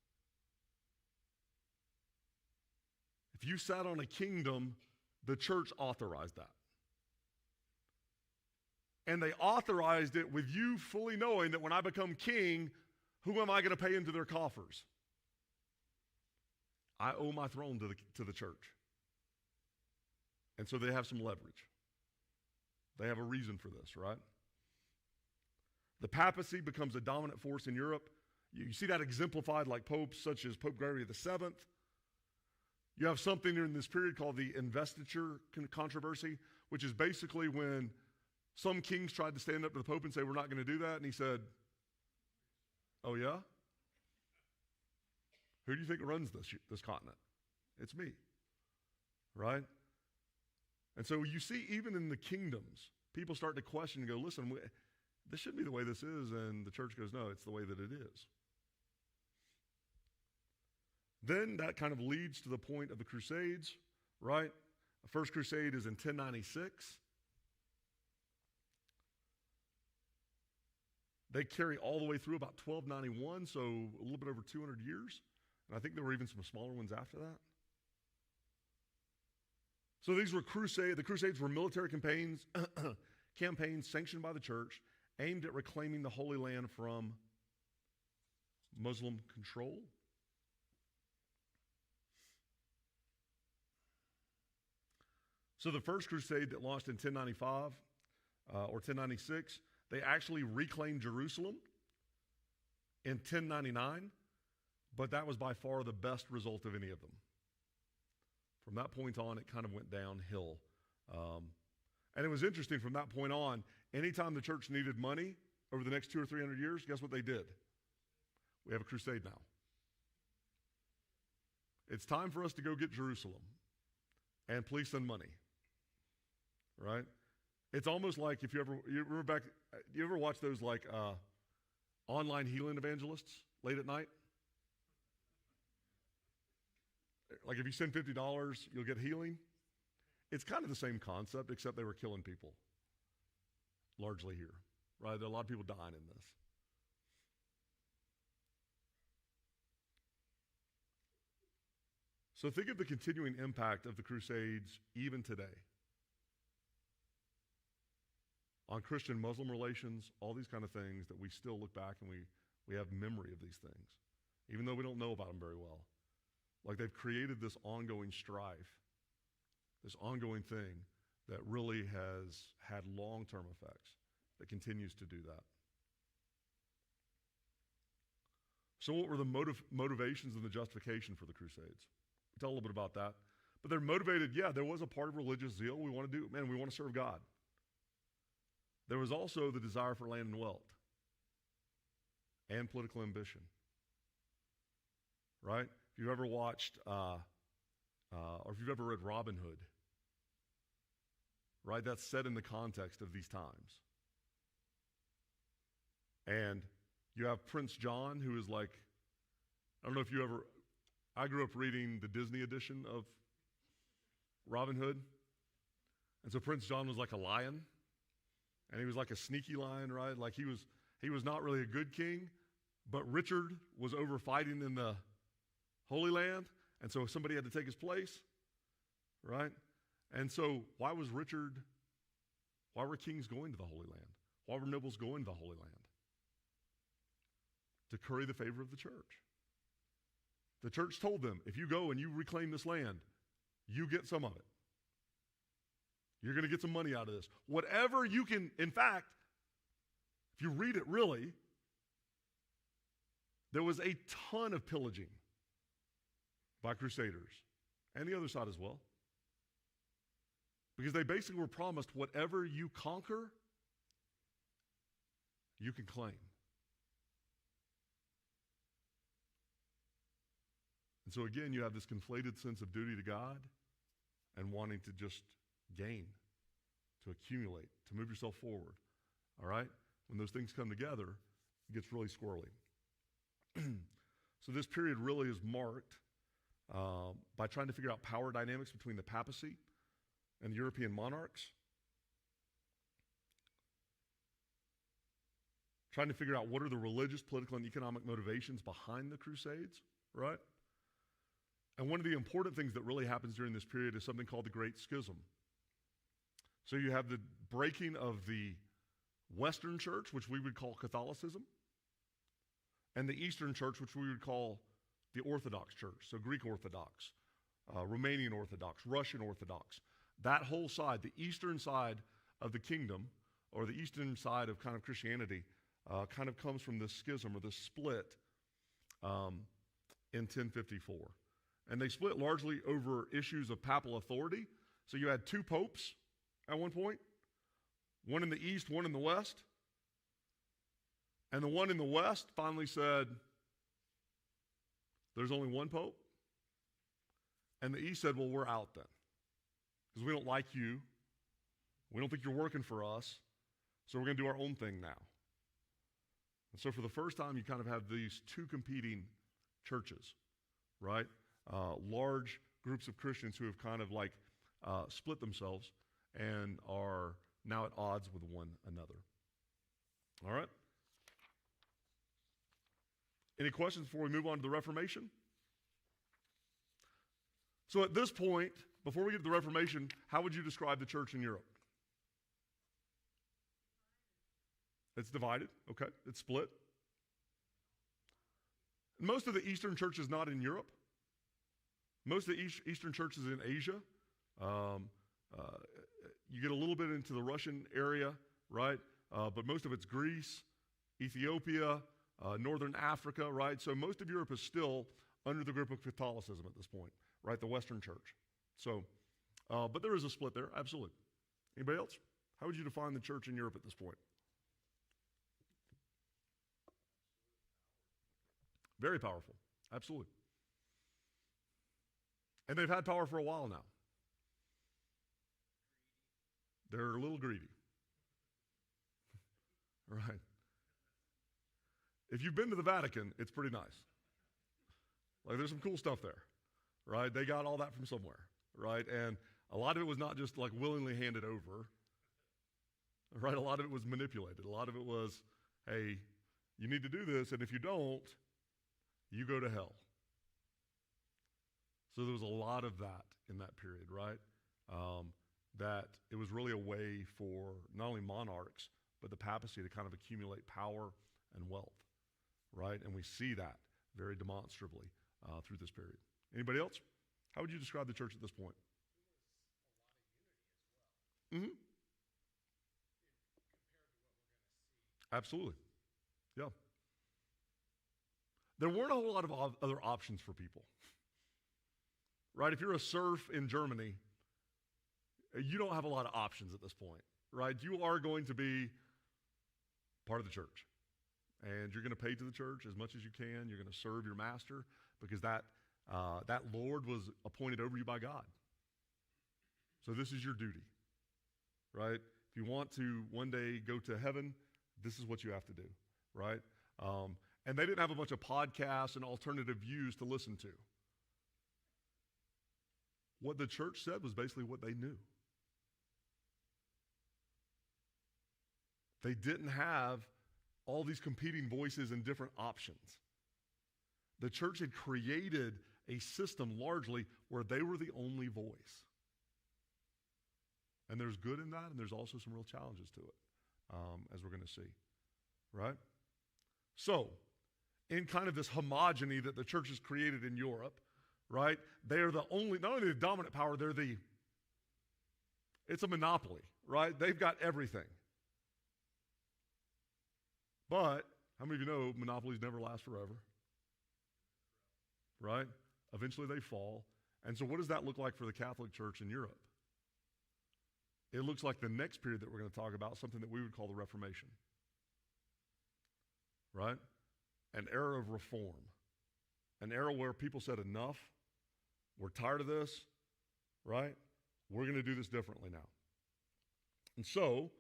If you sat on a kingdom, the church authorized that. And they authorized it with you fully knowing that when I become king, who am I going to pay into their coffers? I owe my throne to the church. And so they have some leverage. They have a reason for this, right? The papacy becomes a dominant force in Europe. You see that exemplified like popes such as Pope Gregory VII. You have something in this period called the investiture controversy, which is basically when some kings tried to stand up to the Pope and say, we're not going to do that. And he said, oh yeah? Who do you think runs this continent? It's me, right? And so you see even in the kingdoms, people start to question and go, listen, this shouldn't be the way this is. And the church goes, no, it's the way that it is. Then that kind of leads to the point of the Crusades, right? The first crusade is in 1096. They carry all the way through about 1291, so a little bit over 200 years. And I think there were even some smaller ones after that. So these were the Crusades were military campaigns sanctioned by the church, aimed at reclaiming the Holy Land from Muslim control. So the first crusade that launched in 1095 or 1096, they actually reclaimed Jerusalem in 1099, but that was by far the best result of any of them. From that point on, it kind of went downhill. And it was interesting from that point on, anytime the church needed money over the next 200 or 300 years, guess what they did? We have a crusade now. It's time for us to go get Jerusalem, and please send money, right? It's almost like if you ever watch those like online healing evangelists late at night? Like if you send $50, you'll get healing. It's kind of the same concept, except they were killing people, largely here, right? There are a lot of people dying in this. So think of the continuing impact of the Crusades even today on Christian-Muslim relations, all these kind of things that we still look back and we have memory of these things, even though we don't know about them very well. Like they've created this ongoing strife, this ongoing thing that really has had long-term effects, that continues to do that. So what were the motivations and the justification for the Crusades? We tell a little bit about that. But they're motivated, there was a part of religious zeal. We want to serve God. there was also the desire for land and wealth and political ambition, right? If you've ever watched, or if you've ever read Robin Hood, right, that's set in the context of these times. And you have Prince John, who is like, I don't know if you ever, I grew up reading the Disney edition of Robin Hood. And so Prince John was like a lion, and he was like a sneaky lion, right? Like he was not really a good king, but Richard was over fighting in the Holy Land, and so somebody had to take his place, right? And so why were kings going to the Holy Land? Why were nobles going to the Holy Land? To curry the favor of the church. The church told them, if you go and you reclaim this land, you get some of it. You're going to get some money out of this. Whatever you can, in fact, if you read it really, there was a ton of pillaging by crusaders and the other side as well. Because they basically were promised whatever you conquer, you can claim. And so again, you have this conflated sense of duty to God and wanting to just gain, to accumulate, to move yourself forward. All right? When those things come together, it gets really squirrely. So this period really is marked by trying to figure out power dynamics between the papacy and the European monarchs. Trying to figure out what are the religious, political, and economic motivations behind the Crusades, right? And one of the important things that really happens during this period is something called the Great Schism. So you have the breaking of the Western Church, which we would call Catholicism, and the Eastern Church, which we would call the Orthodox Church, so Greek Orthodox, Romanian Orthodox, Russian Orthodox. That whole side, the eastern side of the kingdom, or the eastern side of kind of Christianity, kind of comes from this schism or this split in 1054. And they split largely over issues of papal authority. So you had two popes at one point, one in the east, one in the west. And the one in the west finally said, there's only one pope. And the east said, well, we're out then. Because we don't like you. We don't think you're working for us. So we're going to do our own thing now. And so for the first time, you kind of have these two competing churches, right? Large groups of Christians who have kind of like split themselves and are now at odds with one another. All right? Any questions before we move on to the Reformation? So at this point, before we get to the Reformation, how would you describe the church in Europe? It's divided, okay? It's split. Most of the Eastern church is not in Europe. Most of the Eastern church is in Asia. You get a little bit into the Russian area, right? But most of it's Greece, Ethiopia, Northern Africa, right? So most of Europe is still under the grip of Catholicism at this point, right? The Western church. So, but there is a split there, absolutely. Anybody else? How would you define the church in Europe at this point? Very powerful, absolutely. And they've had power for a while now. They're a little greedy. Right. If you've been to the Vatican, it's pretty nice. Like there's some cool stuff there, right? They got all that from somewhere, right? And a lot of it was not just like willingly handed over, right? A lot of it was manipulated. A lot of it was, hey, you need to do this, and if you don't, you go to hell. So there was a lot of that in that period, right? That it was really a way for not only monarchs, but the papacy to kind of accumulate power and wealth, right? And we see that very demonstrably through this period. Anybody else? How would you describe the church at this point? There was a lot of unity as well. Mm-hmm. Absolutely. Yeah. There weren't a whole lot of other options for people. Right? If you're a serf in Germany, you don't have a lot of options at this point, right? You are going to be part of the church. And you're going to pay to the church as much as you can. You're going to serve your master because that Lord was appointed over you by God. So this is your duty, right? If you want to one day go to heaven, this is what you have to do, right? And they didn't have a bunch of podcasts and alternative views to listen to. What the church said was basically what they knew. They didn't have all these competing voices and different options. The church had created a system largely where they were the only voice. And there's good in that, and there's also some real challenges to it, as we're going to see, right? So, in kind of this homogeny that the church has created in Europe, right, they are the only, not only the dominant power, it's a monopoly, right? They've got everything. But, how many of you know monopolies never last forever? Right? Eventually they fall. And so what does that look like for the Catholic Church in Europe? It looks like the next period that we're going to talk about, something that we would call the Reformation. Right? An era of reform. An era where people said enough. We're tired of this. Right? We're going to do this differently now. And so,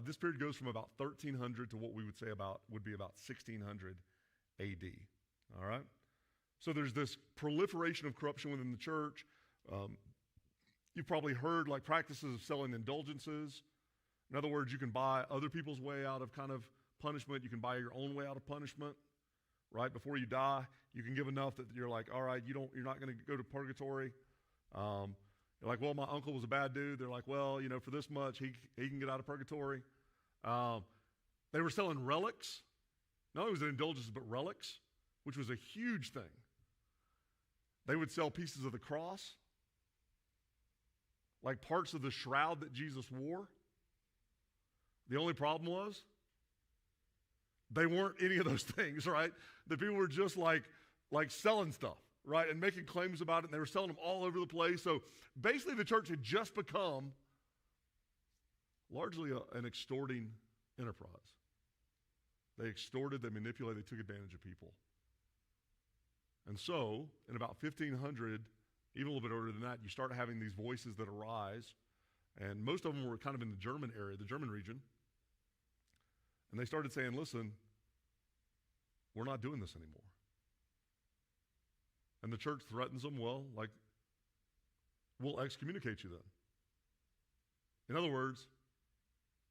this period goes from about 1300 to what we would say would be about 1600 AD. All right? So there's this proliferation of corruption within the church. You've probably heard like practices of selling indulgences. In other words, you can buy other people's way out of kind of punishment. You can buy your own way out of punishment, right? Before you die, you can give enough that you're like, all right, you're not going to go to purgatory. You're like, well, my uncle was a bad dude. They're like, well, for this much, he can get out of purgatory. They were selling relics. Not only was it indulgences, but relics, which was a huge thing. They would sell pieces of the cross, like parts of the shroud that Jesus wore. The only problem was they weren't any of those things, right? The people were just like selling stuff, right? And making claims about it, and they were selling them all over the place. So basically the church had just become largely an extorting enterprise. They extorted, they manipulated, they took advantage of people. And so, in about 1500, even a little bit earlier than that, you start having these voices that arise, and most of them were kind of in the German area, the German region, and they started saying, listen, we're not doing this anymore. And the church threatens them, well, like, we'll excommunicate you then. In other words,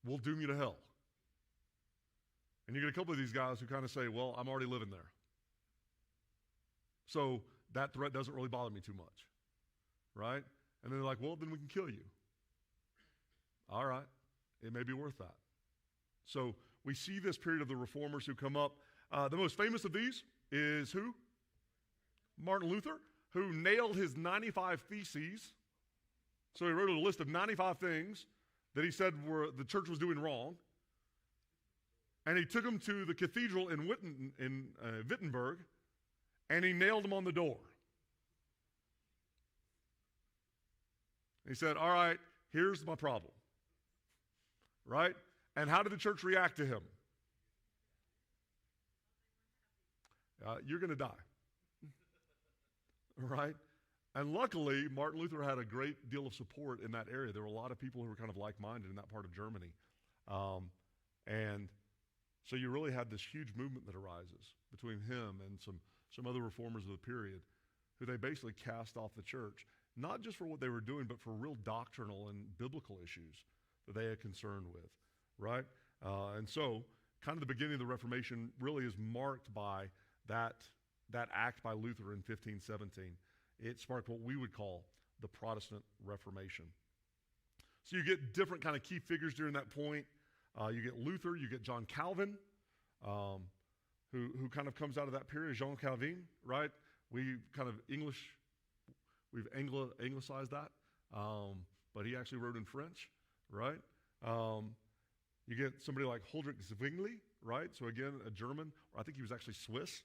we'll doom you to hell. And you get a couple of these guys who kind of say, well, I'm already living there. So that threat doesn't really bother me too much, right? And then they're like, well, then we can kill you. All right, it may be worth that. So we see this period of the reformers who come up. The most famous of these is who? Martin Luther, who nailed his 95 theses. So he wrote a list of 95 things that he said the church was doing wrong. And he took them to the cathedral in Wittenberg, and he nailed them on the door. He said, all right, here's my problem. Right? And how did the church react to him? You're going to die. Right? And luckily, Martin Luther had a great deal of support in that area. There were a lot of people who were kind of like-minded in that part of Germany. And so you really had this huge movement that arises between him and some other reformers of the period who they basically cast off the church, not just for what they were doing, but for real doctrinal and biblical issues that they had concern with, right? And so kind of the beginning of the Reformation really is marked by that act by Luther in 1517. It sparked what we would call the Protestant Reformation. So you get different kind of key figures during that point. You get Luther, you get John Calvin, who kind of comes out of that period, Jean Calvin, right? We've anglicized that, but he actually wrote in French, right? You get somebody like Huldrych Zwingli, right? So again, a German, or I think he was actually Swiss,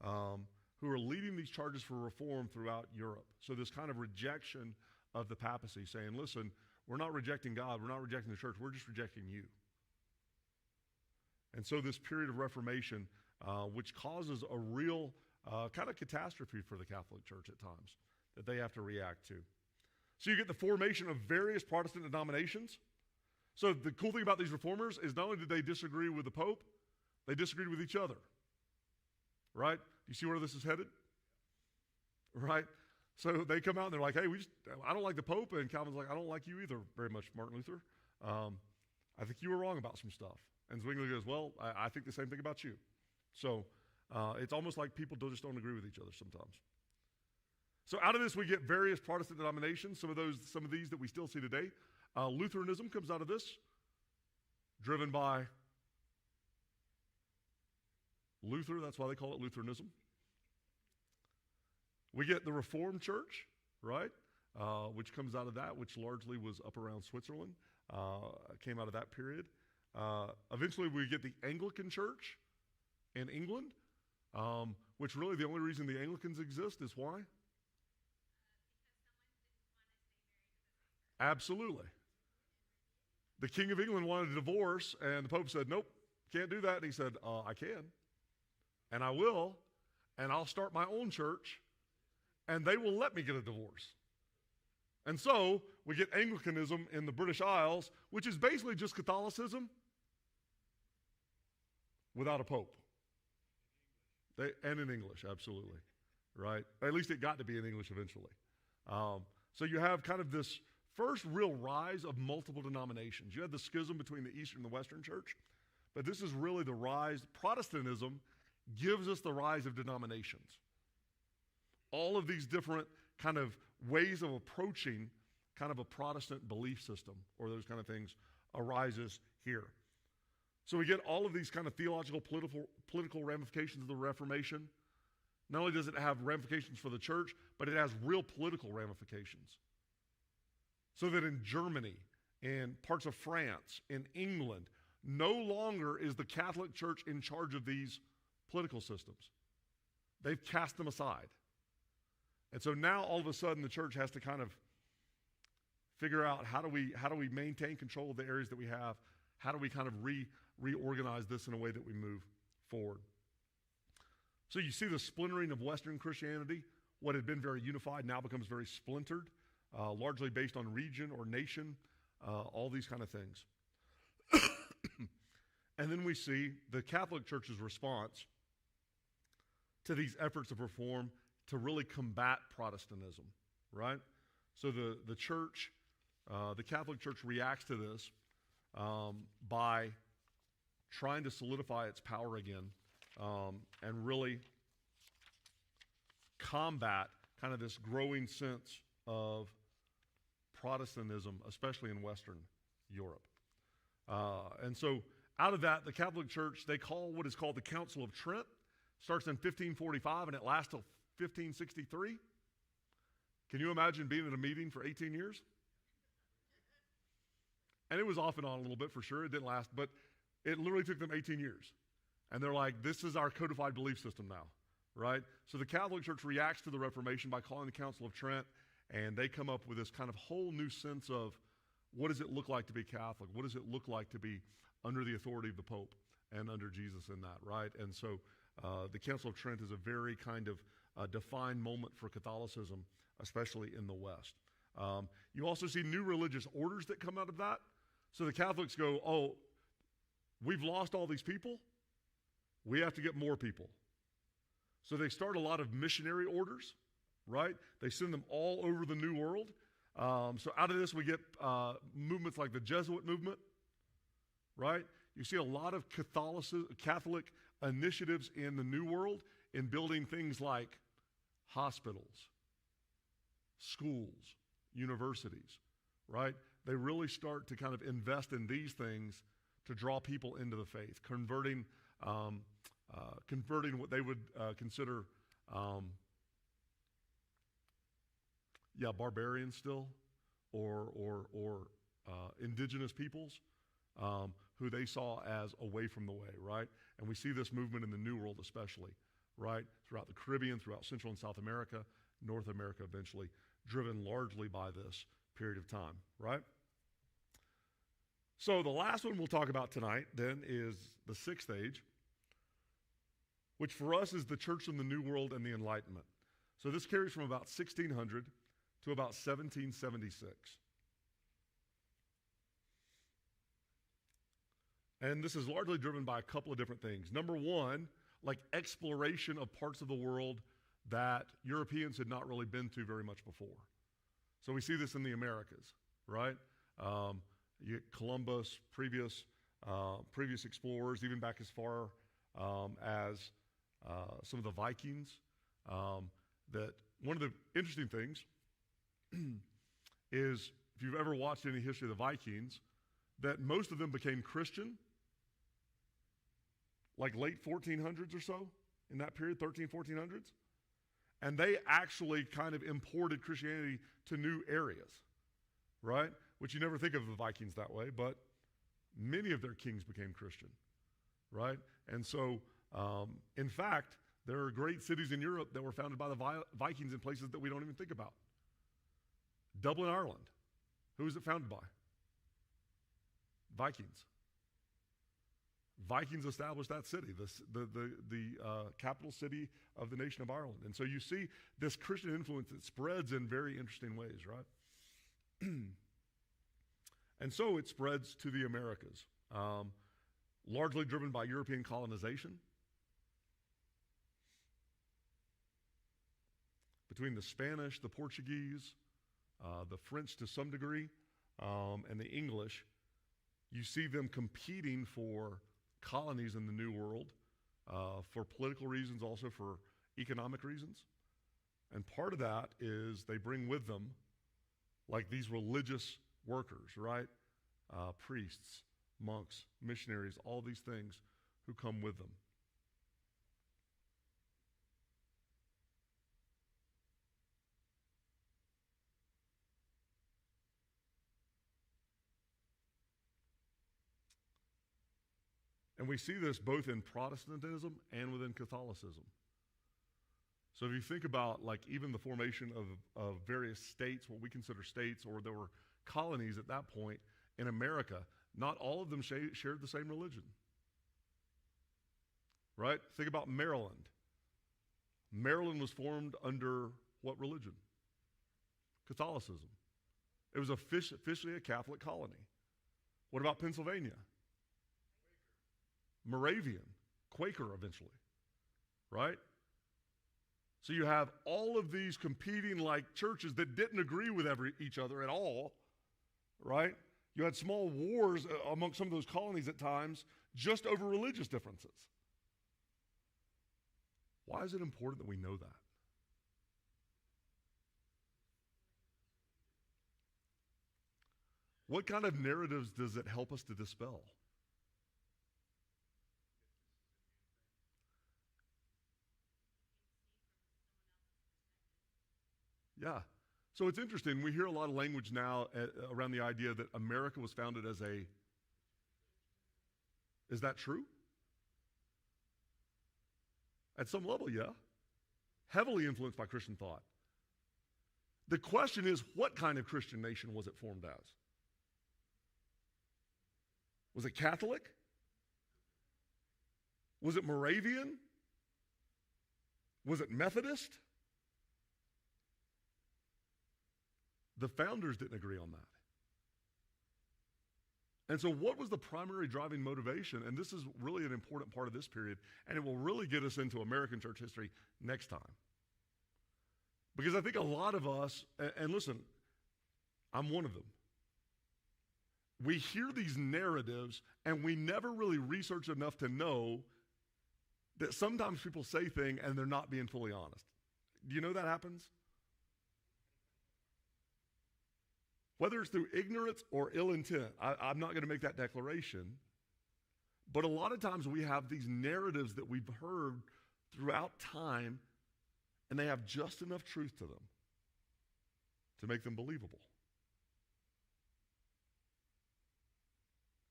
who are leading these charges for reform throughout Europe. So this kind of rejection of the papacy, saying, listen, we're not rejecting God, we're not rejecting the church, we're just rejecting you. And so this period of Reformation, which causes a real kind of catastrophe for the Catholic Church at times that they have to react to. So you get the formation of various Protestant denominations. So the cool thing about these reformers is not only did they disagree with the Pope, they disagreed with each other. Right? You see where this is headed? Right? So they come out and they're like, hey, I don't like the Pope. And Calvin's like, I don't like you either very much, Martin Luther. I think you were wrong about some stuff. And Zwingli goes, well, I think the same thing about you. So it's almost like people just don't agree with each other sometimes. So out of this, we get various Protestant denominations, some of these that we still see today. Lutheranism comes out of this, driven by Luther. That's why they call it Lutheranism. We get the Reformed Church, right, which comes out of that, which largely was up around Switzerland, came out of that period. Eventually, we get the Anglican Church in England, which really the only reason the Anglicans exist is why? Absolutely. The King of England wanted a divorce, and the Pope said, nope, can't do that. And he said, I can, and I will, and I'll start my own church, and they will let me get a divorce. And so we get Anglicanism in the British Isles, which is basically just Catholicism without a pope. And in English, absolutely, right? At least it got to be in English eventually. So you have kind of this first real rise of multiple denominations. You had the schism between the Eastern and the Western Church, but this is really the rise. Protestantism gives us the rise of denominations. All of these different kind of ways of approaching kind of a Protestant belief system or those kind of things arises here. So we get all of these kind of theological, political ramifications of the Reformation. Not only does it have ramifications for the church, but it has real political ramifications. So that in Germany, in parts of France, in England, no longer is the Catholic Church in charge of these political systems. They've cast them aside. And so now all of a sudden the church has to kind of figure out how do we maintain control of the areas that we have? How do we kind of reorganize this in a way that we move forward? So you see the splintering of Western Christianity. What had been very unified now becomes very splintered, largely based on region or nation, all these kind of things. And then we see the Catholic Church's response to these efforts of reform to really combat Protestantism, right? So the church, the Catholic Church reacts to this by trying to solidify its power again and really combat kind of this growing sense of Protestantism, especially in Western Europe. And so out of that, the Catholic Church, they call what is called the Council of Trent. Starts in 1545 and it lasts till 1563. Can you imagine being at a meeting for 18 years? And it was off and on a little bit for sure. It didn't last, but it literally took them 18 years. And they're like, this is our codified belief system now, right? So the Catholic Church reacts to the Reformation by calling the Council of Trent, and they come up with this kind of whole new sense of what does it look like to be Catholic? What does it look like to be under the authority of the Pope and under Jesus in that, right? And so the Council of Trent is a very kind of defined moment for Catholicism, especially in the West. You also see new religious orders that come out of that. So the Catholics go, oh, we've lost all these people. We have to get more people. So they start a lot of missionary orders, right? They send them all over the New World. So out of this, we get movements like the Jesuit movement, right? You see a lot of Catholic initiatives in the New World in building things like hospitals, schools, universities, right? They really start to kind of invest in these things to draw people into the faith, converting what they would consider, barbarians still, or indigenous peoples who they saw as away from the way, right? And we see this movement in the New World especially, right? Throughout the Caribbean, throughout Central and South America, North America eventually, driven largely by this period of time, right? So the last one we'll talk about tonight then is the sixth age, which for us is the church in the New World and the Enlightenment. So this carries from about 1600 to about 1776. And this is largely driven by a couple of different things. Number one, like exploration of parts of the world that Europeans had not really been to very much before. So we see this in the Americas, right? You get Columbus, previous explorers, even back as far as some of the Vikings. That one of the interesting things is, if you've ever watched any history of the Vikings, that most of them became Christian like late 1400s or so, in that period, 1400s. And they actually kind of imported Christianity to new areas, right? Which you never think of the Vikings that way, but many of their kings became Christian, right? And so, in fact, there are great cities in Europe that were founded by the Vikings in places that we don't even think about. Dublin, Ireland. Who was it founded by? Vikings. Vikings established that city, the capital city of the nation of Ireland. And so you see this Christian influence that spreads in very interesting ways, right? And so it spreads to the Americas, largely driven by European colonization. Between the Spanish, the Portuguese, the French to some degree, and the English, you see them competing for colonies in the New World for political reasons, also for economic reasons. And part of that is they bring with them like these religious workers, right? Priests, monks, missionaries, all these things who come with them. And we see this both in Protestantism and within Catholicism. So if you think about like even the formation of various states, what we consider states, or there were colonies at that point in America, not all of them shared the same religion. Right? Think about Maryland. Maryland was formed under what religion? Catholicism. It was officially a Catholic colony. What about Pennsylvania? Moravian, Quaker eventually, right? So you have all of these competing like churches that didn't agree with each other at all, right? You had small wars among some of those colonies at times just over religious differences. Why is it important that we know that? What kind of narratives does it help us to dispel? Yeah. So it's interesting. We hear a lot of language now around the idea that America was founded as a. Is that true? At some level, yeah. Heavily influenced by Christian thought. The question is, what kind of Christian nation was it formed as? Was it Catholic? Was it Moravian? Was it Methodist? The founders didn't agree on that. And so what was the primary driving motivation? And this is really an important part of this period, and it will really get us into American church history next time. Because I think a lot of us, and listen, I'm one of them. We hear these narratives, and we never really research enough to know that sometimes people say things and they're not being fully honest. Do you know that happens? Whether it's through ignorance or ill intent, I'm not going to make that declaration. But a lot of times we have these narratives that we've heard throughout time, and they have just enough truth to them to make them believable.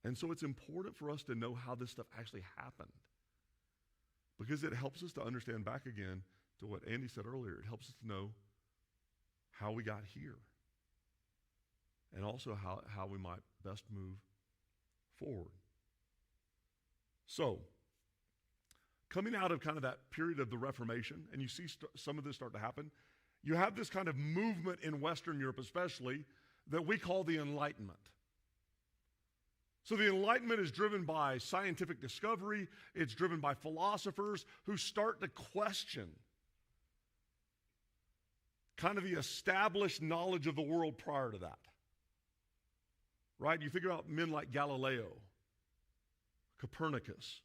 And so it's important for us to know how this stuff actually happened, because it helps us to understand back again to what Andy said earlier. It helps us to know how we got here, and also how we might best move forward. So, coming out of kind of that period of the Reformation, and you see some of this start to happen, you have this kind of movement in Western Europe especially that we call the Enlightenment. So the Enlightenment is driven by scientific discovery. It's driven by philosophers who start to question kind of the established knowledge of the world prior to that. Right? You think about men like Galileo, Copernicus,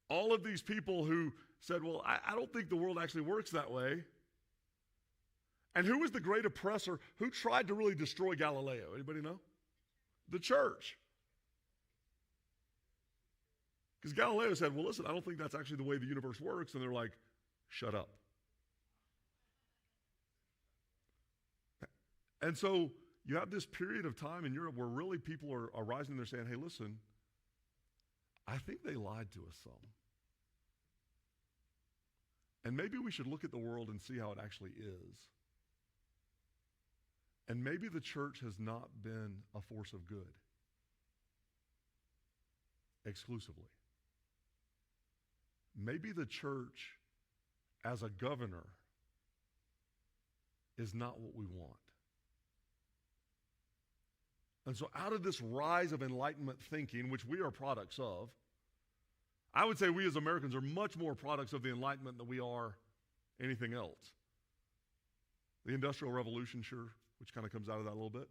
all of these people who said, well, I don't think the world actually works that way. And who was the great oppressor who tried to really destroy Galileo? Anybody know? The church. Because Galileo said, well, listen, I don't think that's actually the way the universe works. And they're like, shut up. And so you have this period of time in Europe where really people are rising and they're saying, hey, listen, I think they lied to us some. And maybe we should look at the world and see how it actually is. And maybe the church has not been a force of good exclusively. Maybe the church as a governor is not what we want. And so out of this rise of Enlightenment thinking, which we are products of, I would say we as Americans are much more products of the Enlightenment than we are anything else. The Industrial Revolution, sure, which kind of comes out of that a little bit.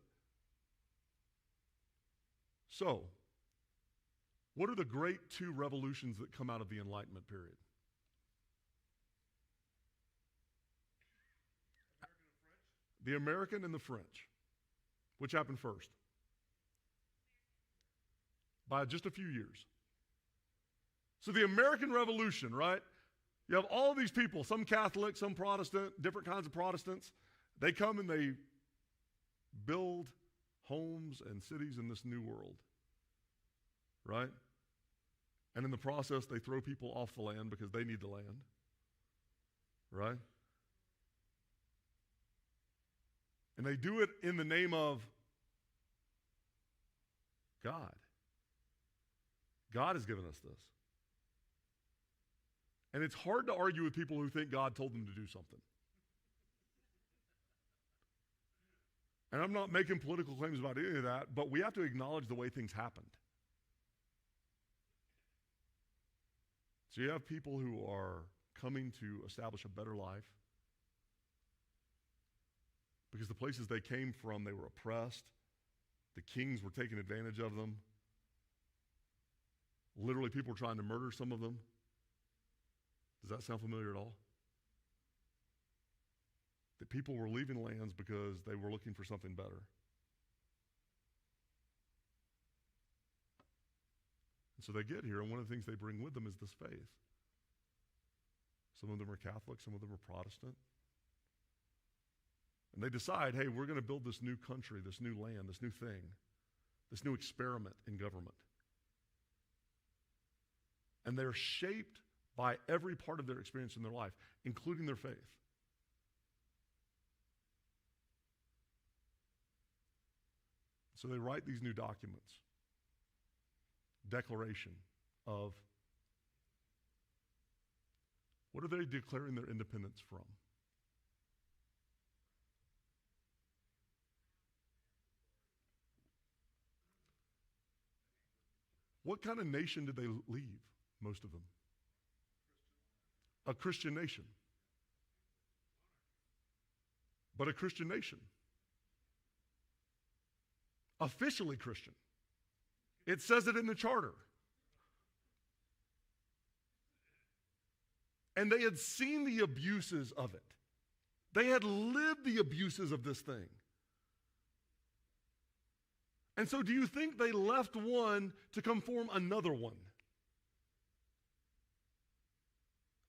So, what are the great two revolutions that come out of the Enlightenment period? The American and the French. Which happened first? By just a few years. So the American Revolution, right? You have all of these people, some Catholic, some Protestant, different kinds of Protestants. They come and they build homes and cities in this new world, right? And in the process, they throw people off the land because they need the land, right? And they do it in the name of God. God has given us this. And it's hard to argue with people who think God told them to do something. And I'm not making political claims about any of that, but we have to acknowledge the way things happened. So you have people who are coming to establish a better life because the places they came from, they were oppressed. The kings were taking advantage of them. Literally, people were trying to murder some of them. Does that sound familiar at all? That people were leaving lands because they were looking for something better. And so they get here, and one of the things they bring with them is this faith. Some of them are Catholic, some of them are Protestant. And they decide, hey, we're going to build this new country, this new land, this new thing, this new experiment in government. And they're shaped by every part of their experience in their life, including their faith. So they write these new documents. Declaration of what are they declaring their independence from? What kind of nation did they leave, most of them? A Christian nation. But a Christian nation. Officially Christian. It says it in the charter. And they had seen the abuses of it. They had lived the abuses of this thing. And so do you think they left one to come form another one?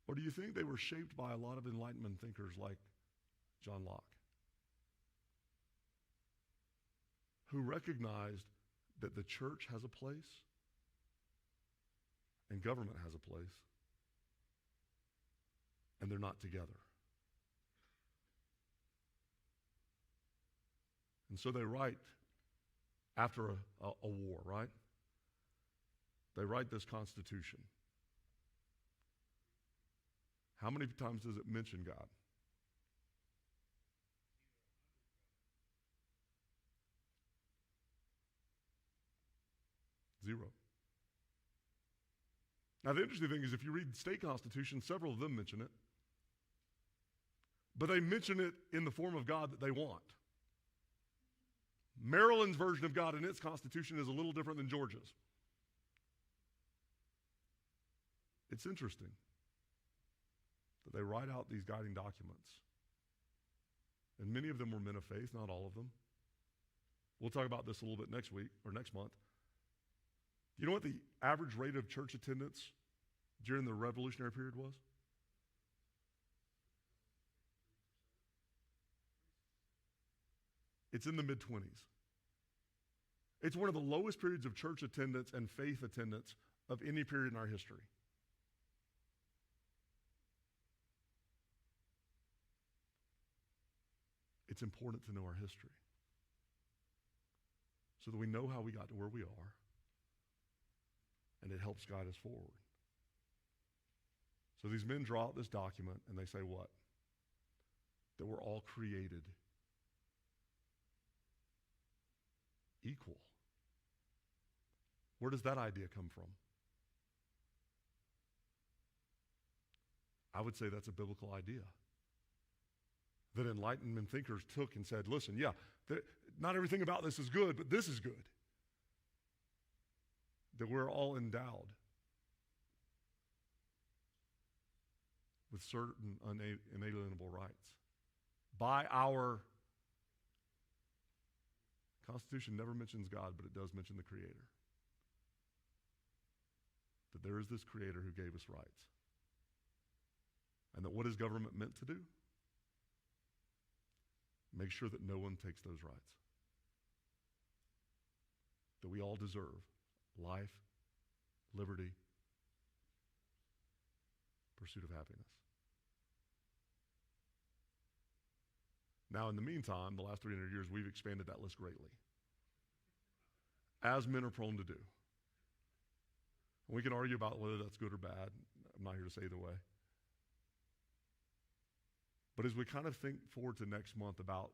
Or do you think they were shaped by a lot of Enlightenment thinkers like John Locke, who recognized that the church has a place and government has a place, and they're not together? And so they write after a war, right? They write this Constitution. How many times does it mention God? Zero. Now, the interesting thing is if you read the state constitution, several of them mention it. But they mention it in the form of God that they want. Maryland's version of God in its constitution is a little different than Georgia's. It's interesting that they write out these guiding documents. And many of them were men of faith, not all of them. We'll talk about this a little bit next week or next month. You know what the average rate of church attendance during the Revolutionary period was? It's in the mid-20s. It's one of the lowest periods of church attendance and faith attendance of any period in our history. It's important to know our history so that we know how we got to where we are, and it helps guide us forward. So these men draw out this document, and they say what? That we're all created equal. Where does that idea come from? I would say that's a biblical idea that Enlightenment thinkers took and said, listen, yeah, not everything about this is good, but this is good. That we're all endowed with certain inalienable rights. By our Constitution never mentions God, but it does mention the Creator. That there is this Creator who gave us rights. And that what is government meant to do? Make sure that no one takes those rights. That we all deserve life, liberty, pursuit of happiness. Now, in the meantime, the last 300 years, we've expanded that list greatly, as men are prone to do. And we can argue about whether that's good or bad. I'm not here to say either way. But as we kind of think forward to next month about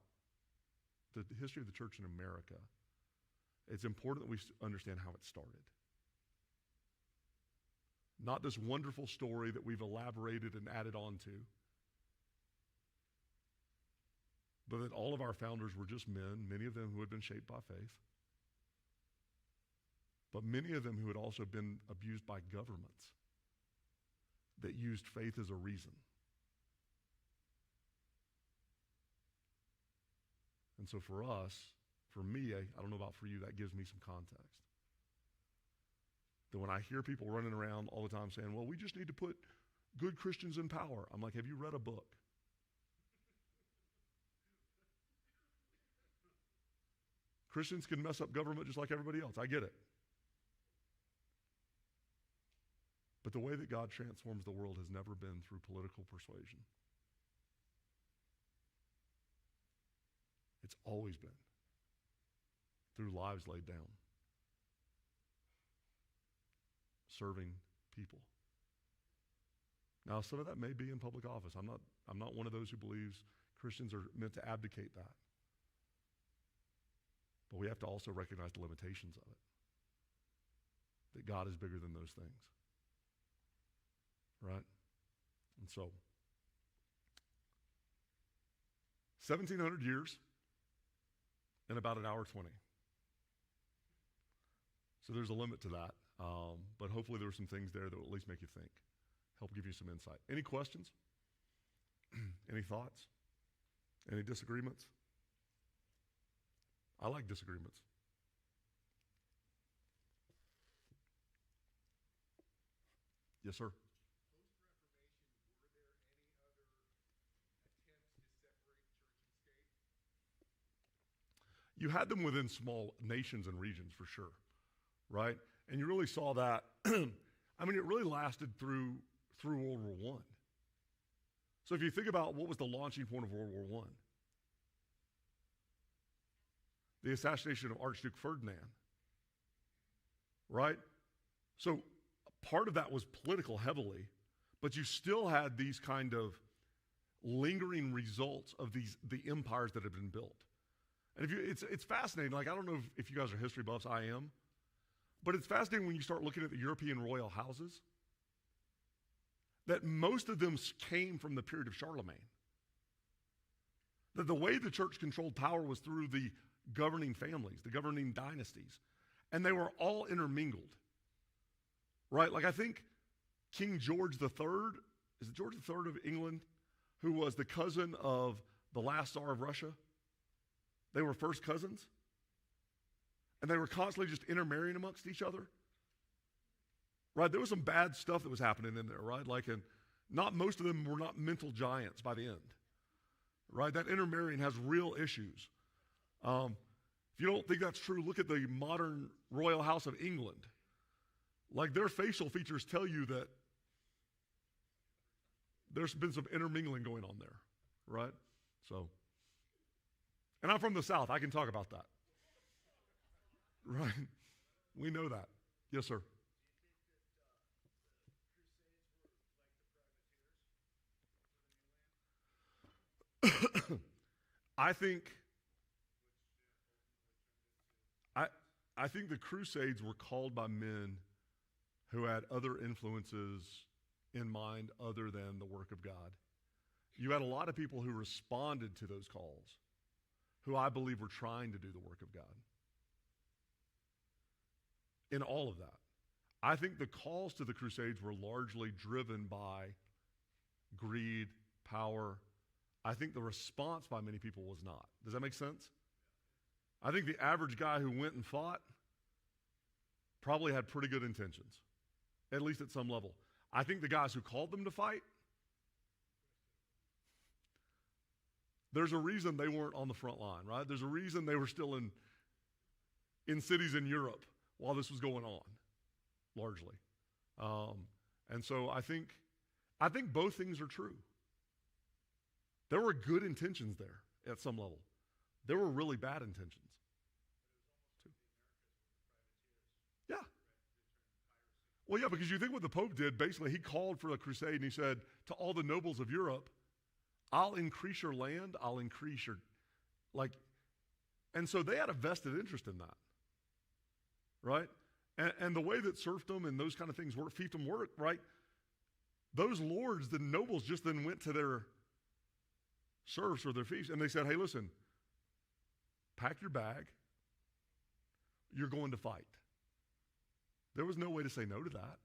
the history of the church in America, it's important that we understand how it started. Not this wonderful story that we've elaborated and added on to, but that all of our founders were just men, many of them who had been shaped by faith, but many of them who had also been abused by governments that used faith as a reason. And so for us, for me, I don't know about for you, that gives me some context. That when I hear people running around all the time saying, well, we just need to put good Christians in power, I'm like, have you read a book? Christians can mess up government just like everybody else. I get it. But the way that God transforms the world has never been through political persuasion. It's always been through lives laid down, serving people. Now, some of that may be in public office. I'm not one of those who believes Christians are meant to abdicate that. But we have to also recognize the limitations of it. That God is bigger than those things. Right? And so, 1,700 years in about an hour 20. So there's a limit to that. But hopefully there were some things there that will at least make you think. Help give you some insight. Any questions? Any thoughts? Any disagreements? I like disagreements. Yes, sir. You had them within small nations and regions for sure, right? And you really saw that. I mean, it really lasted through World War I. So if you think about what was the launching point of World War I, the assassination of Archduke Ferdinand, right? So part of that was political heavily, but you still had these kind of lingering results of the empires that have been built. And it's fascinating. Like, I don't know if you guys are history buffs. I am. But it's fascinating when you start looking at the European royal houses that most of them came from the period of Charlemagne. That the way the church controlled power was through the governing families, the governing dynasties. And they were all intermingled. Right? Like, I think King George III, is it George III of England, who was the cousin of the last Tsar of Russia? They were first cousins. And they were constantly just intermarrying amongst each other. Right? There was some bad stuff that was happening in there, right? Like, and not most of them were not mental giants by the end. Right? That intermarrying has real issues. If you don't think that's true, look at the modern royal house of England. Like, their facial features tell you that there's been some intermingling going on there, right? So, and I'm from the South. I can talk about that. Right? We know that. Yes, sir. I think I I think the Crusades were called by men who had other influences in mind other than the work of God. You had a lot of people who responded to those calls, who I believe were trying to do the work of God. In all of that, I think the calls to the Crusades were largely driven by greed, power. I think the response by many people was not. Does that make sense? I think the average guy who went and fought probably had pretty good intentions, at least at some level. I think the guys who called them to fight, there's a reason they weren't on the front line, right? There's a reason they were still in cities in Europe while this was going on, largely. And so I think both things are true. There were good intentions there at some level. There were really bad intentions, too. Yeah. Well, yeah, because you think what the Pope did, basically, he called for a crusade and he said to all the nobles of Europe, I'll increase your land, I'll increase your, and so they had a vested interest in that, right? And the way that serfdom and those kind of things work, fiefdom work, right? Those lords, the nobles, just then went to their serfs or their fiefs and they said, hey, listen, pack your bag, you're going to fight. There was no way to say no to that.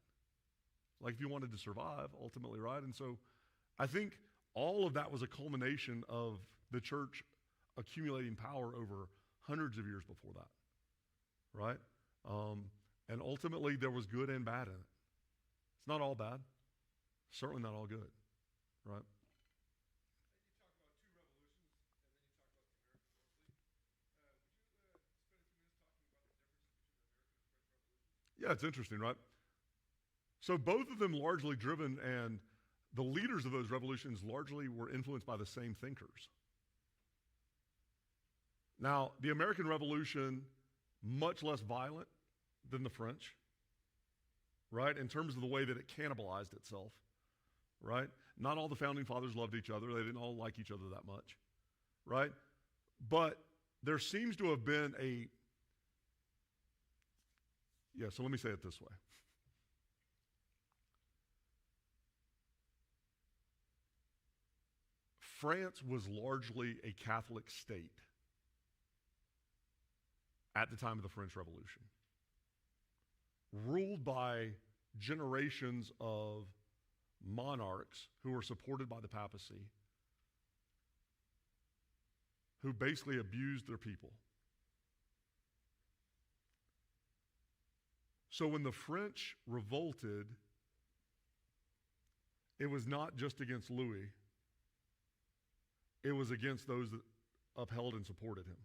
Like, if you wanted to survive, ultimately, right? And so I think all of that was a culmination of the church accumulating power over hundreds of years before that, right? And ultimately, there was good and bad in it. It's not all bad. Certainly not all good, right? Yeah, it's interesting, right? So both of them largely driven, and the leaders of those revolutions largely were influenced by the same thinkers. Now, the American Revolution, much less violent than the French, right? In terms of the way that it cannibalized itself, right? Not all the founding fathers loved each other. They didn't all like each other that much, right? But there seems to have been so let me say it this way. France was largely a Catholic state at the time of the French Revolution, ruled by generations of monarchs who were supported by the papacy, who basically abused their people. So when the French revolted, it was not just against Louis, it was against those that upheld and supported him,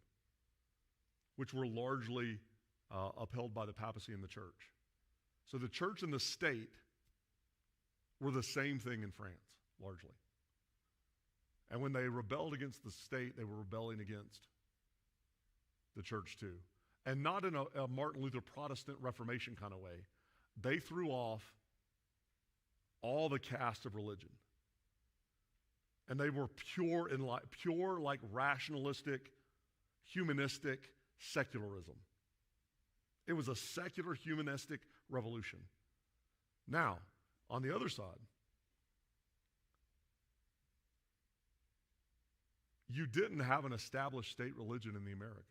which were largely upheld by the papacy and the church. So the church and the state were the same thing in France, largely. And when they rebelled against the state, they were rebelling against the church too. And not in a Martin Luther Protestant Reformation kind of way, they threw off all the caste of religion. And they were pure like rationalistic, humanistic secularism. It was a secular humanistic revolution. Now, on the other side, you didn't have an established state religion in the Americas.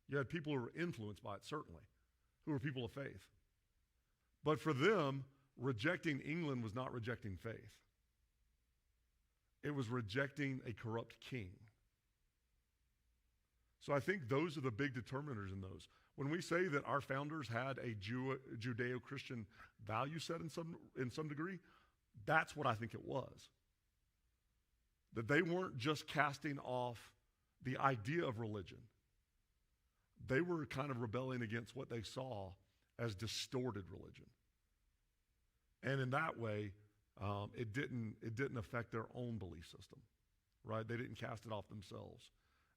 You had people who were influenced by it, certainly, who were people of faith. But for them, rejecting England was not rejecting faith. It was rejecting a corrupt king. So I think those are the big determiners in those. When we say that our founders had a Judeo-Christian value set in some degree, that's what I think it was. That they weren't just casting off the idea of religion. They were kind of rebelling against what they saw as distorted religion. And in that way, it didn't affect their own belief system, right? They didn't cast it off themselves.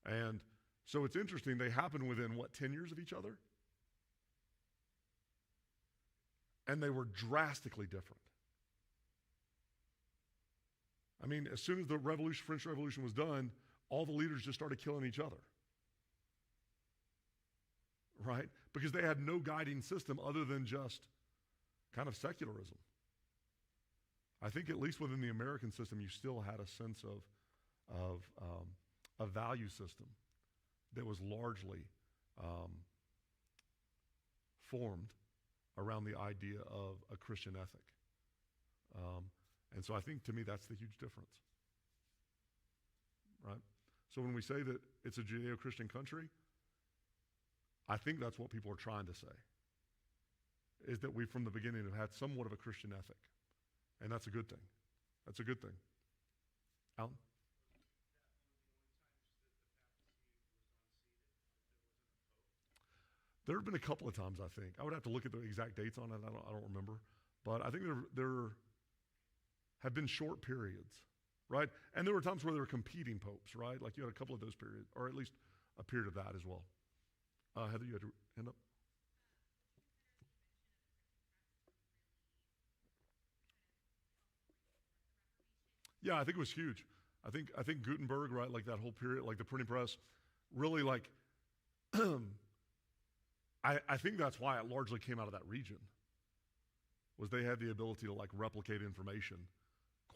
And so it's interesting, they happened within, 10 years of each other? And they were drastically different. I mean, as soon as the French Revolution was done, all the leaders just started killing each other, right? Because they had no guiding system other than just kind of secularism. I think at least within the American system, you still had a sense of a value system that was largely formed around the idea of a Christian ethic. And so I think, to me, that's the huge difference, right? So when we say that it's a Judeo-Christian country, I think that's what people are trying to say, is that we, from the beginning, have had somewhat of a Christian ethic. And that's a good thing. That's a good thing. Alan? There have been a couple of times, I think. I would have to look at the exact dates on it. I don't remember. But I think there have been short periods, right? And there were times where there were competing popes, right? Like you had a couple of those periods, or at least a period of that as well. Heather, you had your hand up? Yeah, I think it was huge. I think Gutenberg, right, like that whole period, like the printing press, really like, I think that's why it largely came out of that region, was they had the ability to like replicate information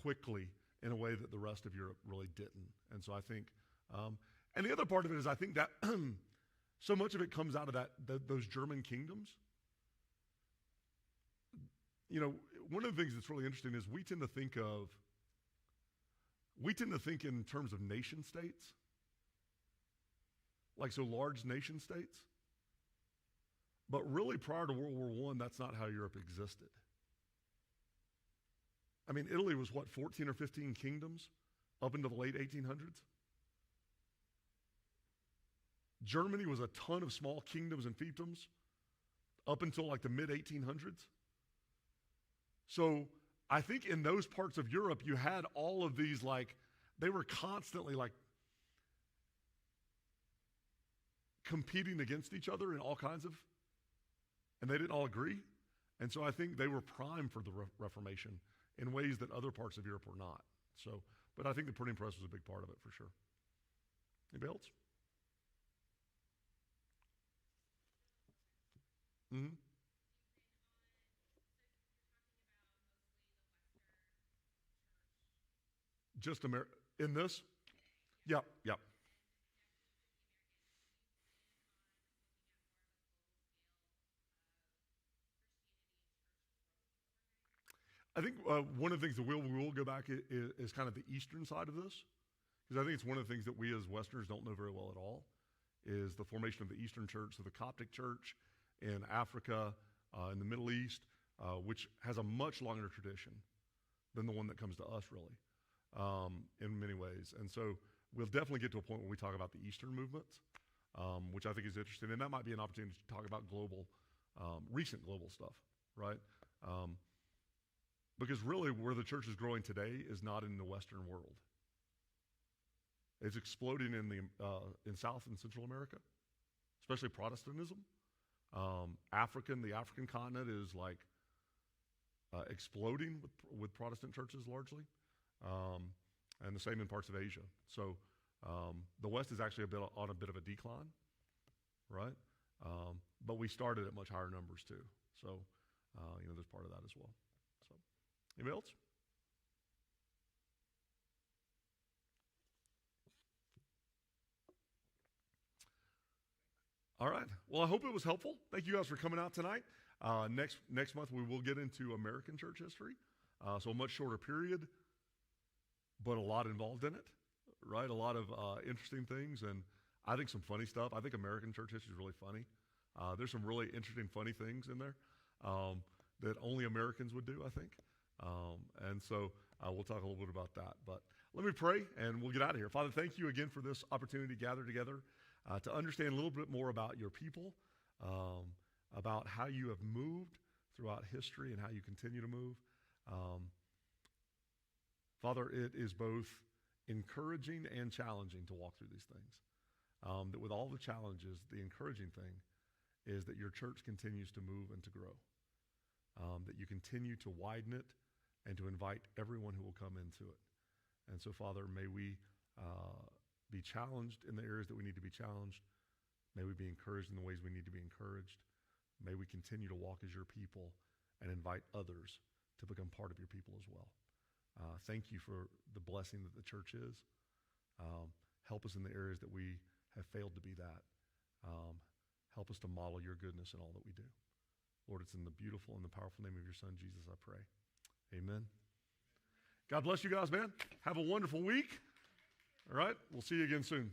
quickly in a way that the rest of Europe really didn't. And so I think, and the other part of it is I think that so much of it comes out of those German kingdoms. You know, one of the things that's really interesting is we tend to think in terms of nation states, like so large nation states. But really prior to World War I, that's not how Europe existed. I mean, Italy was 14 or 15 kingdoms up into the late 1800s? Germany was a ton of small kingdoms and fiefdoms up until like the mid 1800s. So I think in those parts of Europe, you had all of these they were constantly competing against each other in all kinds of, and they didn't all agree. And so I think they were primed for the Reformation in ways that other parts of Europe were not. So, but I think the printing press was a big part of it for sure. Anybody else? Mm-hmm. Just in this? Yep, yep. I think one of the things that we will go back is kind of the eastern side of this, because I think it's one of the things that we as Westerners don't know very well at all, is the formation of the Eastern Church, so the Coptic Church in Africa, in the Middle East, which has a much longer tradition than the one that comes to us, really, in many ways. And so we'll definitely get to a point where we talk about the Eastern movements, which I think is interesting, and that might be an opportunity to talk about recent global stuff, right? Because really where the church is growing today is not in the Western world. It's exploding in South and Central America, especially Protestantism. The African continent is like exploding with Protestant churches largely, and the same in parts of Asia. So the West is actually on a bit of a decline, right? But we started at much higher numbers too. So there's part of that as well. So, anybody else? All right. Well, I hope it was helpful. Thank you guys for coming out tonight. Next month we will get into American church history, so a much shorter period, but a lot involved in it, right? A lot of interesting things, and I think some funny stuff. I think American church history is really funny. There's some really interesting, funny things in there that only Americans would do, I think. And so we'll talk a little bit about that. But let me pray, and we'll get out of here. Father, thank you again for this opportunity to gather together to understand a little bit more about your people, about how you have moved throughout history and how you continue to move. Father, it is both encouraging and challenging to walk through these things. That with all the challenges, the encouraging thing is that your church continues to move and to grow. That you continue to widen it and to invite everyone who will come into it. And so, Father, may we be challenged in the areas that we need to be challenged. May we be encouraged in the ways we need to be encouraged. May we continue to walk as your people and invite others to become part of your people as well. Thank you for the blessing that the church is. Help us in the areas that we have failed to be that. Help us to model your goodness in all that we do. Lord, it's in the beautiful and the powerful name of your Son, Jesus, I pray. Amen. God bless you guys, man. Have a wonderful week. All right, we'll see you again soon.